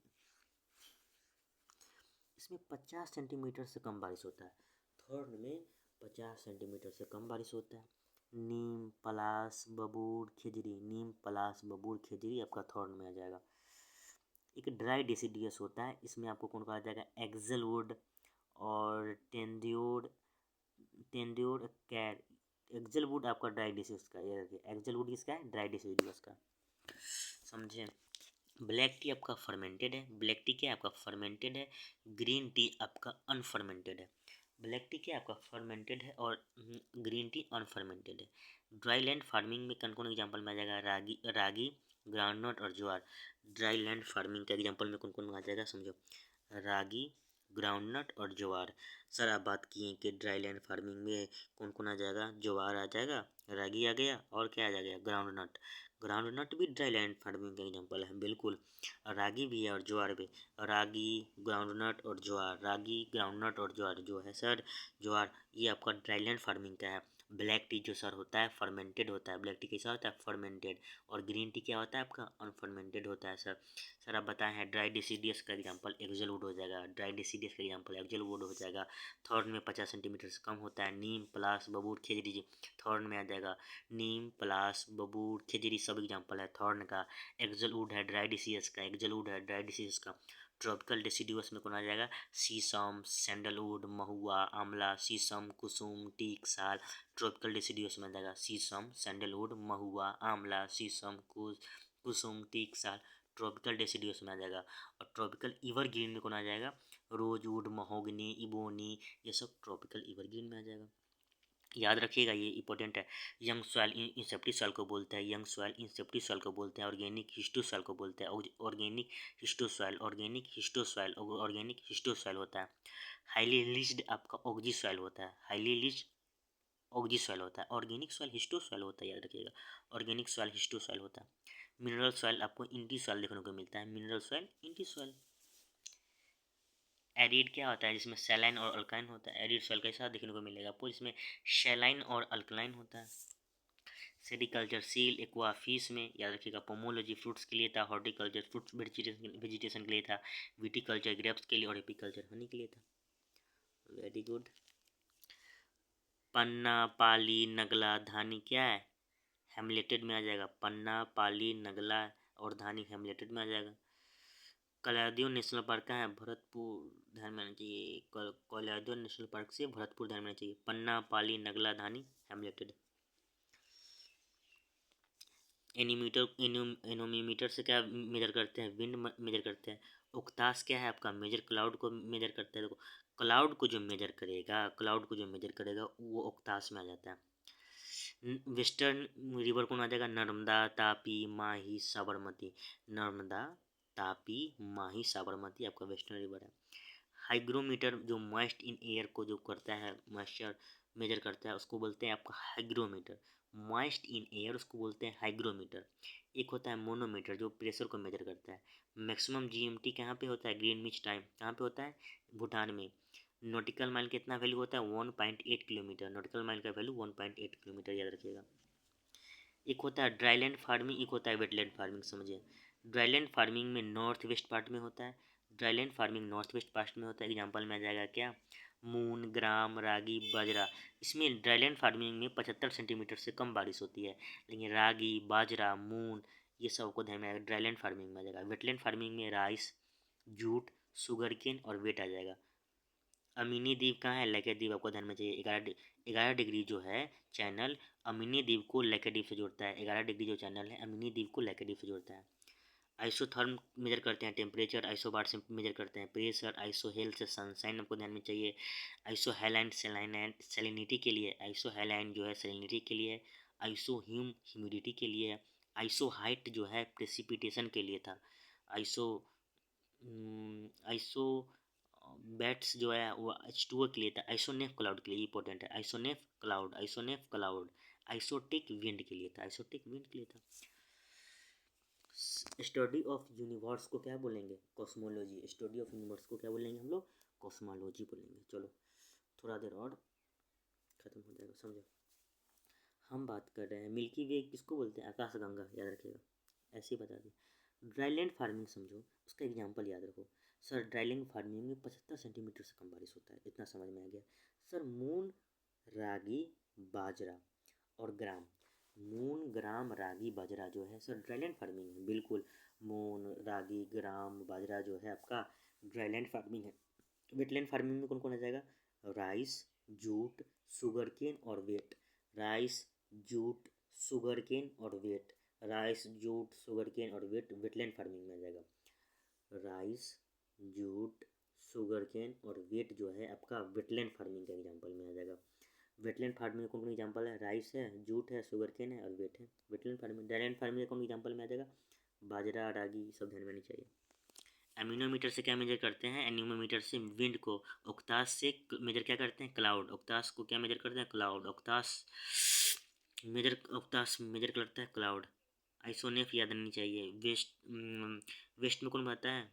इसमें 50 सेंटीमीटर से कम बारिश होता है। थॉर्न में 50 सेंटीमीटर से कम बारिश होता है। नीम, पलाश, बबूल, खेजड़ी, नीम, पलाश, बबूल, खेजड़ी आपका थॉर्न में आ जाएगा। एक ड्राई डेसिडियस होता है, इसमें आपको कौन कहा जाएगा? एक्सलवुड और टेंड्योड, कैर। एक्सलवुड आपका ड्राई डेसिडियस का, ये रखिए एक्सलवुड किसका है? ड्राई डेसिडियस का, समझे। ब्लैक टी आपका फर्मेंटेड है। ब्लैक टी क्या आपका? फर्मेंटेड है। ग्रीन टी आपका अनफर्मेंटेड है। ब्लैक टी क्या आपका? फर्मेंटेड है और ग्रीन टी अनफर्मेंटेड है। ड्राई लैंड फार्मिंग में कौन कौन एग्जाम्पल में आ जाएगा? रागी, ग्राउंडनट और ज्वार। ड्राई लैंड फार्मिंग का एग्जाम्पल में कौन कौन आ जाएगा समझो। रागी, ग्राउंडनट और ज्वार। सर आप बात किए कि ड्राई लैंड फार्मिंग में कौन कौन आ जाएगा, ज्वार आ जाएगा, रागी आ गया, और क्या आ जाएगा, ग्राउंडनट। ग्राउंडनट भी ड्राई लैंड फार्मिंग का एग्जाम्पल है, बिल्कुल। रागी भी है और ज्वार भी। रागी, ग्राउंडनट और ज्वार, रागी, ग्राउंडनट और ज्वार जो है सर, ज्वार ये आपका ड्राई लैंड फार्मिंग का है। ब्लैक टी जो सर होता है फर्मेंटेड होता है। ब्लैक टी कैसा होता है, फर्मेंटेड। और ग्रीन टी क्या होता है आपका, अनफर्मेंटेड होता है सर। सर आप बताएं हैं, ड्राई डिसीडियस का एग्जांपल एक्जेलवुड हो जाएगा। ड्राई डिसीडियस का एग्जांपल एक्जेलवुड हो जाएगा। थॉर्न में 50 सेंटीमीटर से कम होता है। नीम, पलास, बबूल, खेजड़ी थॉर्न में आ जाएगा। नीम, पलास, बबूल, खेजड़ी सब एग्जांपल है थॉर्न का। एक्जेलवुड है ड्राई डिसीडियस का, एक्जेलवुड है ड्राई डिसीडियस का। ट्रॉपिकल डिसीडियस में कौन आ जाएगा, शीशम, सैंडलवुड, महुआ, आंवला, शीशम, कुसुम, टीक, साल। ट्रॉपिकल डिसीडियस में आ जाएगा शीशम, सैंडलवुड, महुआ, आंवला, शीशम, कुसुम, टीक, साल। ट्रॉपिकल डेसिडियस में आ जाएगा। और ट्रॉपिकल इवरग्रीन में कौन आ जाएगा, रोजवुड, महोगनी, इबोनी, ये सब ट्रॉपिकल इवरग्रीन में आ जाएगा। याद रखिएगा, ये इंपॉर्टेंट है। यंग सॉइल इंसेप्टी सॉइल को बोलते हैं, यंग सॉइल इंसेप्टी सॉइल को बोलते हैं। ऑर्गेनिक हिस्टो सॉइल को बोलते हैं, organic histo soil, organic histo soil, organic histo soil होता है। हाईली लिस्ड आपका ऑक्जी सॉइल होता है, हाईली लिस्ड ऑक्जी सॉइल होता है। ऑर्गेनिक सॉइल हिस्टो सॉइल होता है, याद रखिएगा, ऑर्गेनिक सॉइल हिस्टो सॉइल होता है। मिनरल सॉइल आपको इंटी सॉइल देखने को मिलता है, मिनरल सॉइल, इंटी सॉइल। एरिड क्या होता है, जिसमें सैलाइन और अल्कालाइन होता है। एरिड सॉइल कैसा देखने को मिलेगा आपको, जिसमें सैलाइन और अल्कलाइन होता है। सेरिकल्चर सील एक्वा फिश में, याद रखिएगा। पोमोलॉजी फ्रूट्स के लिए था, हॉर्टिकल्चर फ्रूट्स वेजिटेशन के लिए था, विटिकल्चर ग्रेप्स के लिए, और एपीकल्चर हनी के लिए था। Very good. पन्ना, पाली, नगला, धानी क्या है, हेमलेटेड में आ जाएगा। पन्ना, पाली, नगला और धानी हेमलेटेड में आ जाएगा। कलादियो नेशनल पार्क कहाँ है, भरतपुर, ध्यान में आना चाहिए। कलादियो नेशनल पार्क से भरतपुर ध्यान में आना चाहिए। पन्ना, पाली, नगला, धानी हेमलेटेड। एनोमीटर से क्या मेजर करते हैं, विंड मेजर करते हैं। उक्तास क्या है आपका, मेजर क्लाउड को मेजर करता है। देखो, क्लाउड को जो मेजर करेगा, क्लाउड को जो मेजर करेगा वो उक्तास में आ जाता है। वेस्टर्न रिवर कौन आ जाएगा, नर्मदा, तापी, माही, साबरमती। नर्मदा, तापी, माही, साबरमती आपका वेस्टर्न रिवर है। हाइग्रोमीटर जो मॉइस्ट इन एयर को जो करता है, मॉइस्चर मेजर करता है, उसको बोलते हैं आपका हाइग्रोमीटर। मॉइस्ट इन एयर उसको बोलते हैं हाइग्रोमीटर। एक होता है मोनोमीटर जो प्रेशर को मेजर करता है। मैक्सिमम जीएमटी कहाँ पे होता है, ग्रीनविच टाइम कहाँ पे होता है, भूटान में। नॉटिकल माइल कितना वैल्यू होता है, 1.8 किलोमीटर। नॉटिकल माइल का वैल्यू 1.8 किलोमीटर, याद रखिएगा। एक होता है ड्राईलैंड फार्मिंग, एक होता है वेटलैंड फार्मिंग, समझिए। ड्राईलैंड फार्मिंग में नॉर्थ वेस्ट पार्ट में होता है। Dryland farming north west part में होता है। एग्जांपल में आ जाएगा क्या, मून, ग्राम, रागी, बाजरा। इसमें ड्राईलैंड फार्मिंग में 75 सेंटीमीटर से कम बारिश होती है। लेकिन रागी, बाजरा, मून ये सब को ध्यान में आएगा, ड्राईलैंड फार्मिंग में आ जाएगा। वेटलैंड फार्मिंग में राइस, जूट, शुगर केन और वेट आ जाएगा। अमीनी द्वीप कहाँ है, लैकेद्वीप आपको ध्यान में चाहिए। 11 डिग्री जो है चैनल अमीनी द्वीप को लैकेद्वीप से जोड़ता है। 11 डिग्री जो चैनल है अमीनी द्वीप को लैकेद्वीप से जोड़ता है। आइसोथर्म मेजर करते हैं टेम्परेचर, आइसोबार से मेजर करते हैं प्रेशर, आइसोहेल से सनसाइन आपको ध्यान में चाहिए। आइसोहेलाइन सेलिनिटी के लिए, आइसोहेलाइन जो है सेलिनिटी के लिए, आइसोह्यूम ह्यूमिडिटी के लिए, आइसोहाइट जो है प्रेसिपिटेशन के लिए था। आइसो आइसो बैट्स जो है वो H2O के लिए था। आइसोनेफ क्लाउड के लिए इंपॉर्टेंट है, आइसोनेफ क्लाउड, आइसोनेफ क्लाउड। आइसोटिक विंड के लिए था, आइसोटिक विंड के लिए था। स्टडी ऑफ यूनिवर्स को क्या बोलेंगे, कॉस्मोलॉजी। स्टडी ऑफ यूनिवर्स को क्या बोलेंगे हम लोग, कॉस्मोलॉजी बोलेंगे। चलो थोड़ा देर और खत्म हो जाएगा, समझो। हम बात कर रहे हैं मिल्की वे किसको बोलते हैं, आकाशगंगा, याद रखिएगा, ऐसे ही बता दें। ड्राईलैंड फार्मिंग समझो, उसका एग्जाम्पल याद रखो। सर ड्राईलैंड फार्मिंग में 75 सेंटीमीटर से कम बारिश होता है, इतना समझ में आ गया। सर मून, रागी, बाजरा और ग्राम। मून, ग्राम, रागी, बाजरा जो है सर ड्राईलैंड फार्मिंग है, बिल्कुल। मून, रागी, ग्राम, बाजरा जो है आपका ड्राईलैंड फार्मिंग है। वेटलैंड फार्मिंग में कौन कौन आ जाएगा, राइस, जूट, शुगर केन और wheat. Rice, jute, sugar cane और wheat. Rice, jute, sugar cane और वेट वेटलैंड फार्मिंग में आ जाएगा। राइस, जूट, शुगर केन और वेट जो है आपका वेटलैंड फार्मिंग का एग्जांपल में आ जाएगा। वेटलैंड फार्मिंग में कौन कौन एग्जांपल है, राइस है, जूट है, शुगर केन है और वेट है, वेटलैंड फार्मिंग। ड्राईलैंड फार्मिंग में कौन एग्जांपल में आ जाएगा, बाजरा, रागी, सब ध्यान में आनी चाहिए। एमिनोमीटर से क्या मेजर करते हैं? एनिमोमीटर से विंड को। ओक्तास से मेजर क्या करते हैं? क्लाउड। ओक्तास को क्या मेजर करते हैं? क्लाउड। ओक्तास मेजर करता है क्लाउड। आइसोनेफ याद नहीं चाहिए। वेस्ट में कौन बहता है?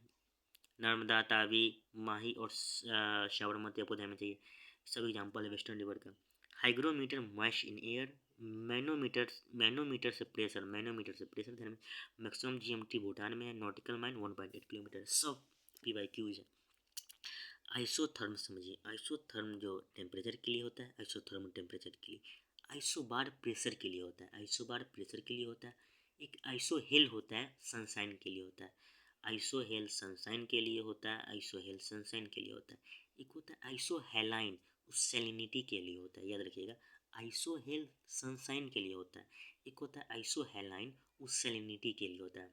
नर्मदा, तावी, माही और साबरमती आपको ध्यान में चाहिए। सब एग्जाम्पल है वेस्टर्न रिवर का। Hygrometer moist in air. Manometer से प्रेशर ध्यान में। मैक्सिमम जीएमटी भूटान में है। Nautical mile 1.8 kilometre. सब PYQs है। आइसोथर्म समझिए। आइसोथर्म जो टेम्परेचर के लिए होता है, आइसोथर्म टेम्परेचर के लिए। आइसोबार प्रेशर के लिए होता है। आइसोबार प्रेशर के लिए होता है। एक आइसोहेल होता है, सनशाइन के लिए होता है। आइसोहेल सनशाइन के लिए होता है। आइसोहेल सनशाइन के लिए होता है। एक होता है आइसोहेलाइन, उस सेलिनिटी के लिए होता है, याद रखिएगा। आइसोहेल सनशाइन के लिए होता है। एक होता है आइसोहेलाइन, उस सेलिनिटी के लिए होता है।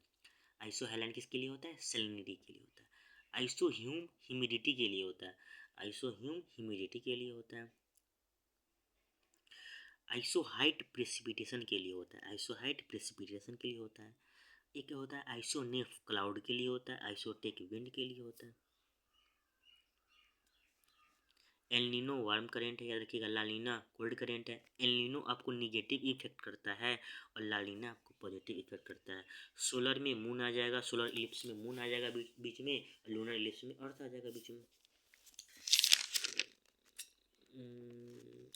आइसोहेलाइन किसके लिए होता है? सेलिनिटी के लिए होता है। आइसोह्यूम ह्यूमिडिटी के लिए होता है। आइसोह्यूम ह्यूमिडिटी के लिए होता है। आइसोहाइट प्रेसिपिटेशन के लिए होता है। आइसोहाइट प्रेसिपिटेशन के लिए होता है। एक होता है आइसोनेफ, क्लाउड के लिए होता है। आइसोटेक विंड के लिए होता है। एलनीनो वार्म करेंट है, याद रखिएगा। लालीना कोल्ड करेंट है। एलनीनो आपको निगेटिव इफेक्ट करता है और लालीना आपको पॉजिटिव इफेक्ट करता है। सोलर में मून आ जाएगा, सोलर इलिप्स में मून आ जाएगा बीच में, लूनर इलिप्स में अर्थ आ जाएगा बीच में।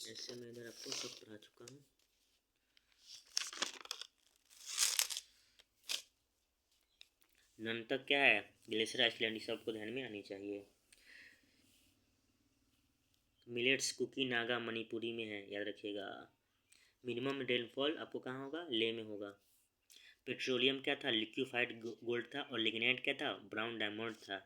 ऐसे मैं इधर आपको सब पढ़ा चुका हूँ। नंतक क्या है? ग्लेशियर आइसलैंड, सब आपको ध्यान में आनी चाहिए। मिलेट्स कुकी नागा मणिपुरी में है, याद रखिएगा। मिनिमम रेनफॉल आपको कहाँ होगा? ले में होगा। पेट्रोलियम क्या था? लिक्विफाइड गोल्ड था। और लिग्नाइट क्या था? ब्राउन डायमंड था।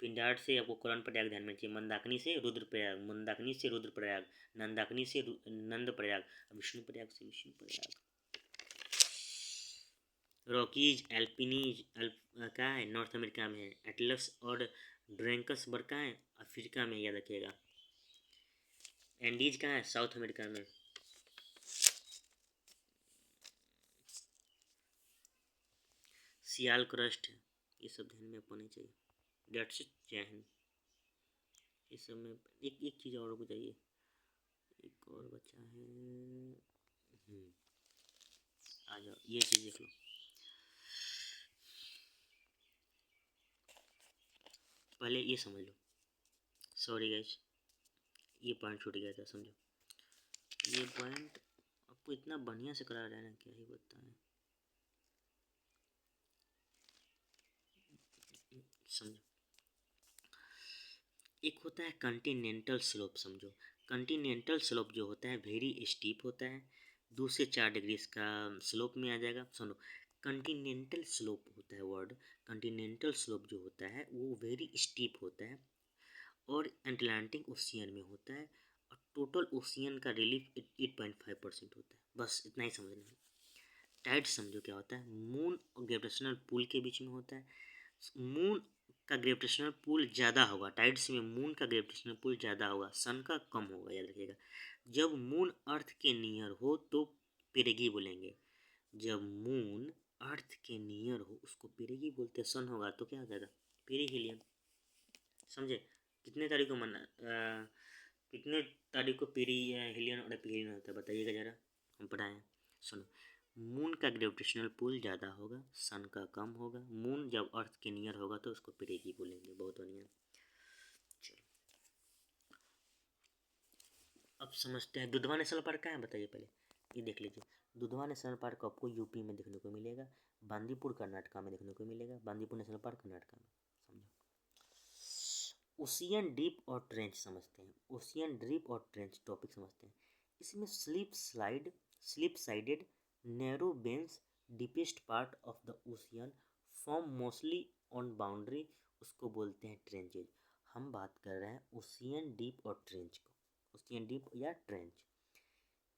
पिंडार से आपको कुरान प्रयाग ध्यान में चाहिए। मंदाकिनी से रुद्रप्रयाग, मंदाकिनी से रुद्रप्रयाग, नंदाकिनी से नंदप्रयाग, विष्णुप्रयाग से विष्णुप्रयाग। रॉकीज एल्पिनीज क्या है? नॉर्थ अमेरिका में है। एटलस और ड्रैंकस बर्ग कहाँ है? अफ्रीका में, याद रखिएगा। एंडीज कहाँ है? साउथ अमेरिका में। सियाल क्रस्ट, ये सब ध्यान में होने चाहिए। डेट्स जय हिंद। इस सब में एक एक चीज़ और को चाहिए, एक और बचा है। आ जाओ, ये चीज़ देख लो। पहले ये समझ लो। सॉरी गाइस, ये पॉइंट छूट गया था, समझो। ये पॉइंट आपको इतना बढ़िया से करा रहा है ना, क्या ही बताएं। समझो, एक होता है कंटिनेंटल स्लोप। समझो, कंटिनेंटल स्लोप जो होता है वेरी स्टीप होता है। 2 से 4 डिग्री का स्लोप में आ जाएगा। सुनो, कंटिनेंटल स्लोप होता है वर्ड। कंटिनेंटल स्लोप जो होता है वो वेरी स्टीप होता है और अटलांटिक ओशियन में होता है। और टोटल ओशियन का रिलीफ 8.5% होता है। बस इतना ही समझना है। टाइड समझो क्या होता है? मून और ग्रेविटेशनल पुल के बीच में होता है। मून का ग्रेविटेशनल पुल ज़्यादा होगा, टाइड्स में मून का ग्रेविटेशनल पुल ज़्यादा होगा, सन का कम होगा, याद रखिएगा। जब मून अर्थ के नियर हो तो पेरेगी बोलेंगे। जब मून अर्थ के नियर हो उसको पेरेगी बोलते हैं। सन होगा तो क्या हो जाएगा? पेरीहिलियन। समझे? कितने तारीख को मना कितने तारीख को पेरीहिलियन और एपिहिलियन होता है बताइएगा ज़रा, हम पढ़ाएं। सुनो, मून का ग्रेविटेशनल पुल ज़्यादा होगा, सन का कम होगा। मून जब अर्थ के नियर होगा तो उसको पेरेगी बोलेंगे। बहुत बढ़िया। चलो, अब समझते हैं दुधवा नेशनल पार्क कहाँ है बताइए पहले। ये देख लीजिए, दुधवा नेशनल पार्क आपको यूपी में देखने को मिलेगा। बांदीपुर कर्नाटका में देखने को मिलेगा। बांदीपुर नेशनल पार्क कर्नाटका में। समझो, ओशियन डीप और ट्रेंच समझते हैं। ओशियन डीप और ट्रेंच टॉपिक समझते हैं। इसमें slip sided narrow bends deepest part of the ocean form mostly on boundary, उसको बोलते हैं ट्रेंचेज। हम बात कर रहे हैं ओशियन डीप और ट्रेंच को। ओशियन डीप या ट्रेंच,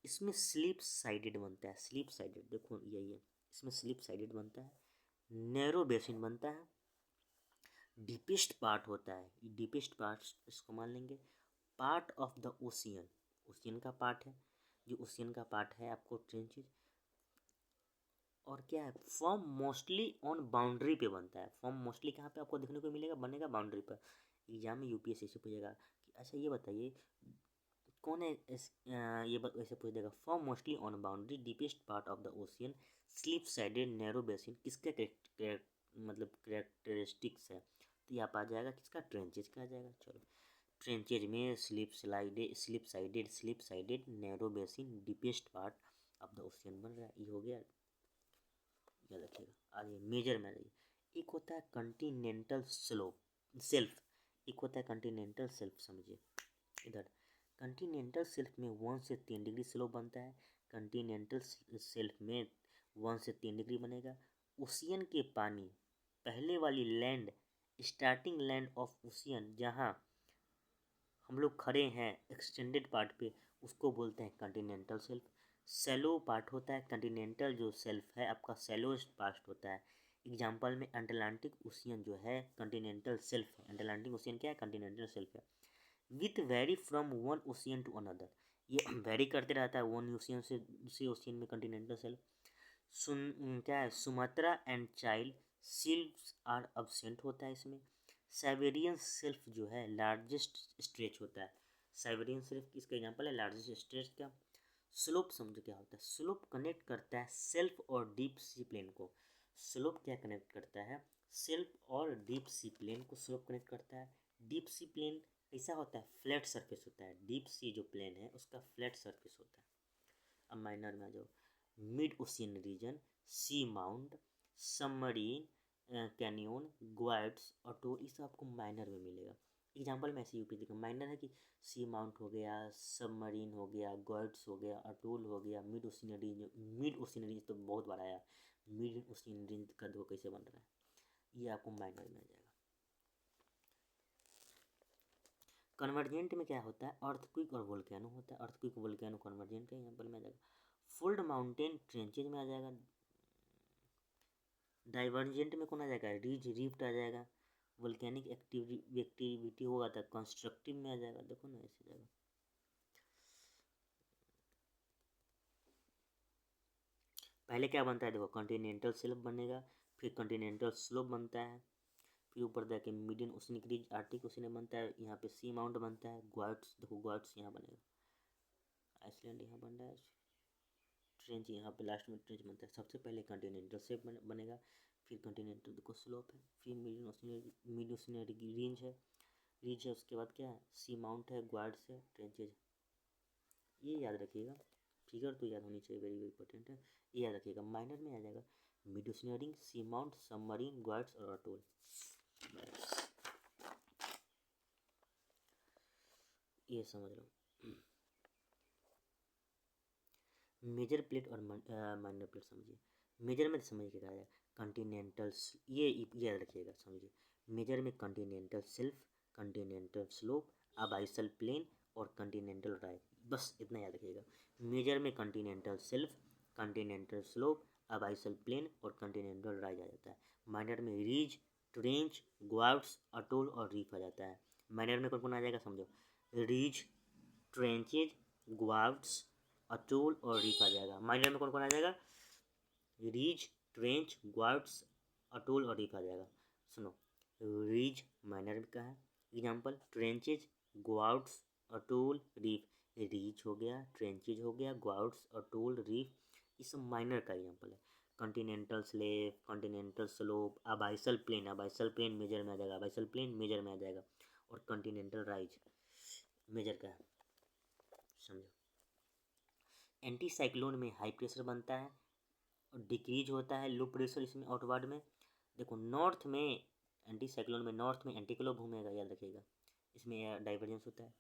इसमें स्लिप साइडेड बनता है। स्लिप साइडेड देखो यही है, इसमें स्लिप साइडेड बनता है। नैरो बेसिन बनता है। डीपेस्ट पार्ट होता है, डीपेस्ट पार्ट इसको मान लेंगे part of the ocean. Ocean का पार्ट है, जो ओशियन का पार्ट है आपको ट्रेंचेज। और क्या है, फॉर्म मोस्टली ऑन बाउंड्री पे बनता है। फॉर्म मोस्टली कहाँ पे आपको देखने को मिलेगा, बनेगा बाउंड्री पर। एग्जाम में यूपीएससी से पूछेगा कि अच्छा ये बताइए कौन है ऐसे पूछ देगा, form mostly on boundary deepest part of the ocean slip sided narrow basin, किसका मतलब करेक्टरिस्टिक्स है, तो यहाँ पर आ जाएगा किसका, ट्रेंचेज का आ जाएगा। चलो, ट्रेंचेज में slip sided narrow basin deepest part of the ocean बन रहा है, ये हो गया, याद रखिएगा। आगे मेजर में आइए, एक होता है कंटिनेंटल स्लोप सेल्फ, एक होता है कंटिनेंटल सेल्फ। समझिए इधर, कंटिनेंटल सेल्फ में 1 से 3 डिग्री स्लोप बनता है। कंटिनेंटल सेल्फ में 1 से 3 डिग्री बनेगा। ओशियन के पानी, पहले वाली land, starting land of ocean, जहाँ हम लोग खड़े हैं एक्सटेंडेड पार्ट पे, उसको बोलते हैं कंटिनेंटल सेल्फ। सेलो पार्ट होता है कंटिनेंटल, जो सेल्फ है आपका सेलोस्ट पार्ट होता है। एग्जाम्पल में अटलांटिक ओशियन जो है कंटिनेंटल सेल्फ है। अटलांटिक ओशियन क्या है, कंटिनेंटल सेल्फ है। Width vary from one ocean to another, ये वेरी करते रहता है वन ओशियन से दूसरे ओशियन में कंटिनेंटल सेल्फ। क्या है, Sumatra and child seals are absent होता है इसमें। साइबेरियन सेल्फ जो है लार्जेस्ट स्ट्रेच होता है। साइबेरियन सेल्फ किसका एग्जांपल है, लार्जेस्ट स्ट्रेच का। स्लोप समझो क्या होता है, स्लोप कनेक्ट करता है सेल्फ और डीप सी प्लेन को। स्लोप क्या कनेक्ट करता है, सेल्फ और डीप सी प्लेन को स्लोप कनेक्ट करता है। डीप सी प्लेन ऐसा होता है, फ्लैट सरफेस होता है। डीप सी जो प्लेन है उसका फ्लैट सरफेस होता है। अब माइनर में आ जाओ, मिड ओशियन रीजन, सी माउंट, सबमरीन, कैनियन, ग्वाड्स, अटोल, ये सब आपको माइनर में मिलेगा। एग्जाम्पल में ऐसे यूपी देखो, माइनर है कि सी माउंट हो गया, सबमरीन हो गया, ग्वाड्स हो गया, अटोल हो गया, mid ocean range. Mid ocean range तो बहुत बड़ा आया, मिड ओशियन रेंज का देखो कैसे बन रहा है, ये आपको माइनर में आ जाएगा। कन्वर्जेंट में क्या होता है, अर्थक्विक और वोल्केनो होता है। अर्थक्विक वोल्केनो कन्वर्जेंट का एग्जाम्पल में आ जाएगा। फोल्ड माउंटेन ट्रेंचेज में आ जाएगा। डाइवर्जेंट में कौन आ जाएगा, रिज रिफ्ट आ जाएगा। वोल्केनिक एक्टिविटी होगा तो कंस्ट्रक्टिव में आ जाएगा। देखो ना ऐसे जाएगा। पहले क्या बनता है, देखो कॉन्टिनेंटल शेल्फ बनेगा, फिर कॉन्टिनेंटल स्लोप बनता है, फिर ऊपर जाके medium oceanic ridge Arctic ocean बनता है, यहाँ पे सी माउंट बनता है, ग्वाड्स, देखो ग्वाड्स यहाँ बनेगा, आइसलैंड यहाँ बन रहा है, ट्रेंच यहाँ पे लास्ट में ट्रेंच बनता है। सबसे पहले कॉन्टिनेंटल शेप बनेगा, फिर कॉन्टिनेंटल देखो स्लोप है, फिर मिड ओशियनिक रिज है, उसके बाद क्या है, सी माउंट है, ग्वाड्स है, ट्रेंचेज। ये याद रखिएगा, फिगर तो याद होनी चाहिए, वेरी वेरी इंपॉर्टेंट है, ये याद रखिएगा। माइनर में आ जाएगा मिड ओशियनिक, सी माउंट, सबमरीन, ग्वाड्स और अटोल। ये समझ लो। मेजर प्लेट और माइनर प्लेट समझिए। मेजर में समझ के क्या कंटिनेंटल, ये याद रखिएगा, समझिए। मेजर में continental shelf, continental slope, abyssal plain और कंटिनेंटल राइज, बस इतना याद रखिएगा। मेजर में continental shelf, continental slope, abyssal plain और कंटिनेंटल राइज आ जाता है। माइनर में रिज, ट्रेंच, ग्वाड्स, अटोल और रीफ आ जाता है। माइनर में कौन कौन आ जाएगा समझो, रिज, ट्रेंचेज, ग्वाड्स, अटोल और रीफ आ जाएगा। माइनर में कौन कौन आ जाएगा, रिज, ट्रेंच, ग्वाड्स, अटोल और रीफ आ जाएगा। सुनो, रिज माइनर का है, example trenches, guyots, atoll, reef. Ridge हो गया, ट्रेंचेज हो गया, ग्वाड्स, अटोल, रीफ, ये सब माइनर का एग्जाम्पल है। Continental slab, continental slope, abyssal plain, abyssal plain major में आ जाएगा, अबाइसल प्लेन मेजर में आ जाएगा, और कॉन्टिनेंटल राइज मेजर का है, समझो। एंटी साइक्लोन में हाई प्रेशर बनता है और डिक्रीज होता है लो प्रेशर इसमें आउटवर्ड में। देखो नॉर्थ में, एंटी साइक्लोन में नॉर्थ में एंटीक्लो घूमेगा, याद रखिएगा, इसमें डाइवर्जेंस होता है।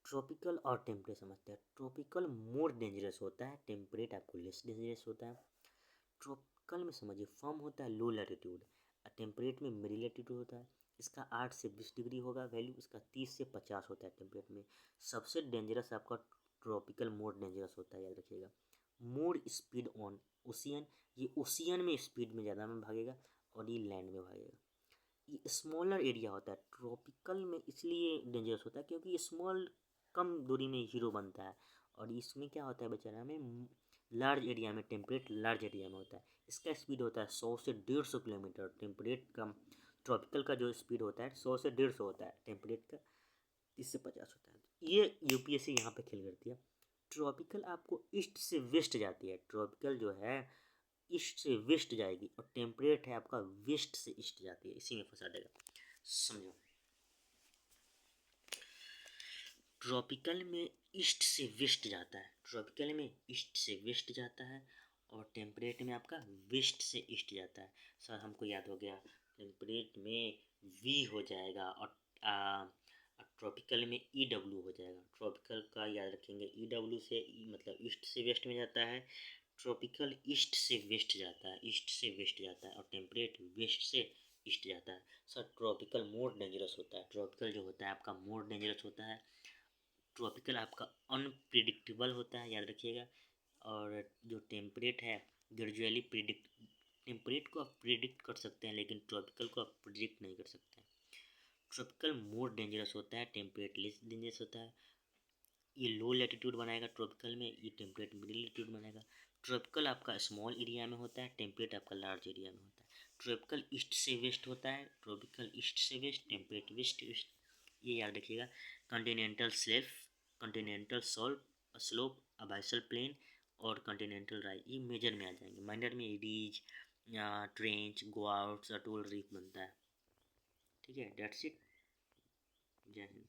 ट्रॉपिकल और टेम्परेट समझते हैं। ट्रॉपिकल मोर डेंजरस होता है, टेम्परेट आपको लेस डेंजरस होता है। ट्रॉपिकल में समझिए फॉर्म होता है लो लैटिट्यूड, और टेम्परेट में मिडिल लैटिट्यूड होता है। इसका 8 से 20 डिग्री होगा वैल्यू, इसका 30 से 50 होता है टेम्परेट में। सबसे डेंजरस आपका ट्रॉपिकल मोर डेंजरस होता है, याद रखिएगा। मोर स्पीड ऑन ओशियन, ये ओशियन में स्पीड में ज़्यादा में भागेगा और ये लैंड में भागेगा। ये स्मॉलर एरिया होता है ट्रॉपिकल में, इसलिए डेंजरस होता है क्योंकि स्मॉल कम दूरी में हीरो बनता है, और इसमें क्या होता है बेचारा में लार्ज एरिया में, टेम्परेट लार्ज एरिया में होता है। इसका स्पीड होता है 100 से 150 किलोमीटर। टेम्परेट का, ट्रॉपिकल का जो स्पीड होता है 100 से 150 होता है, टेम्परेट का 30 से 50 होता है। ये यूपीएससी यहाँ पे खेल करती है। ट्रॉपिकल आपको ईस्ट से वेस्ट जाती है, ट्रॉपिकल जो है ईस्ट से वेस्ट जाएगी, और टेम्परेट है आपका वेस्ट से ईस्ट जाती है, इसी में फंसा देगा, समझो। ट्रॉपिकल में ईस्ट से वेस्ट जाता है, ट्रॉपिकल में ईस्ट से वेस्ट जाता है, और टेम्परेट में आपका वेस्ट से ईस्ट जाता है। सर हमको याद हो गया, टेम्परेट में वी हो जाएगा, और ट्रॉपिकल में ई डब्ल्यू हो जाएगा। ट्रॉपिकल का याद रखेंगे, ई डब्ल्यू से मतलब ईस्ट से वेस्ट में जाता है, ट्रॉपिकल ईस्ट से वेस्ट जाता है, ईस्ट से वेस्ट जाता है, और टेम्परेट वेस्ट से ईस्ट जाता है। सर ट्रॉपिकल मोर डेंजरस होता है, ट्रॉपिकल जो होता है आपका मोर डेंजरस होता है। ट्रॉपिकल आपका अनप्रिडिक्टेबल होता है, याद रखिएगा। और जो टेम्परेट है ग्रेजुअली टेम्परेट को आप प्रिडिक्ट कर सकते हैं, लेकिन ट्रॉपिकल को आप प्रिडिक्ट नहीं कर सकते हैं। ट्रॉपिकल मोर डेंजरस होता है, टेम्परेट लेस डेंजरस होता है। ये लो लैटिट्यूड बनाएगा ट्रॉपिकल में, ये टेम्परेट मिडिल लैटिट्यूड बनाएगा। ट्रॉपिकल आपका स्मॉल एरिया में होता है, टेम्परेट आपका लार्ज एरिया में होता है। ट्रॉपिकल ईस्ट से वेस्ट होता है, ट्रॉपिकल ईस्ट से वेस्ट, टेम्परेट वेस्ट वेस्ट, ये याद रखिएगा। Continental shelf, continental slope, abyssal plain, और कॉन्टिनेंटल राइज, ये मेजर में आ जाएंगे। माइनर में ridge, trench, guyots, atoll, reef बनता है। ठीक है, डेट्स इट। जय हिंद।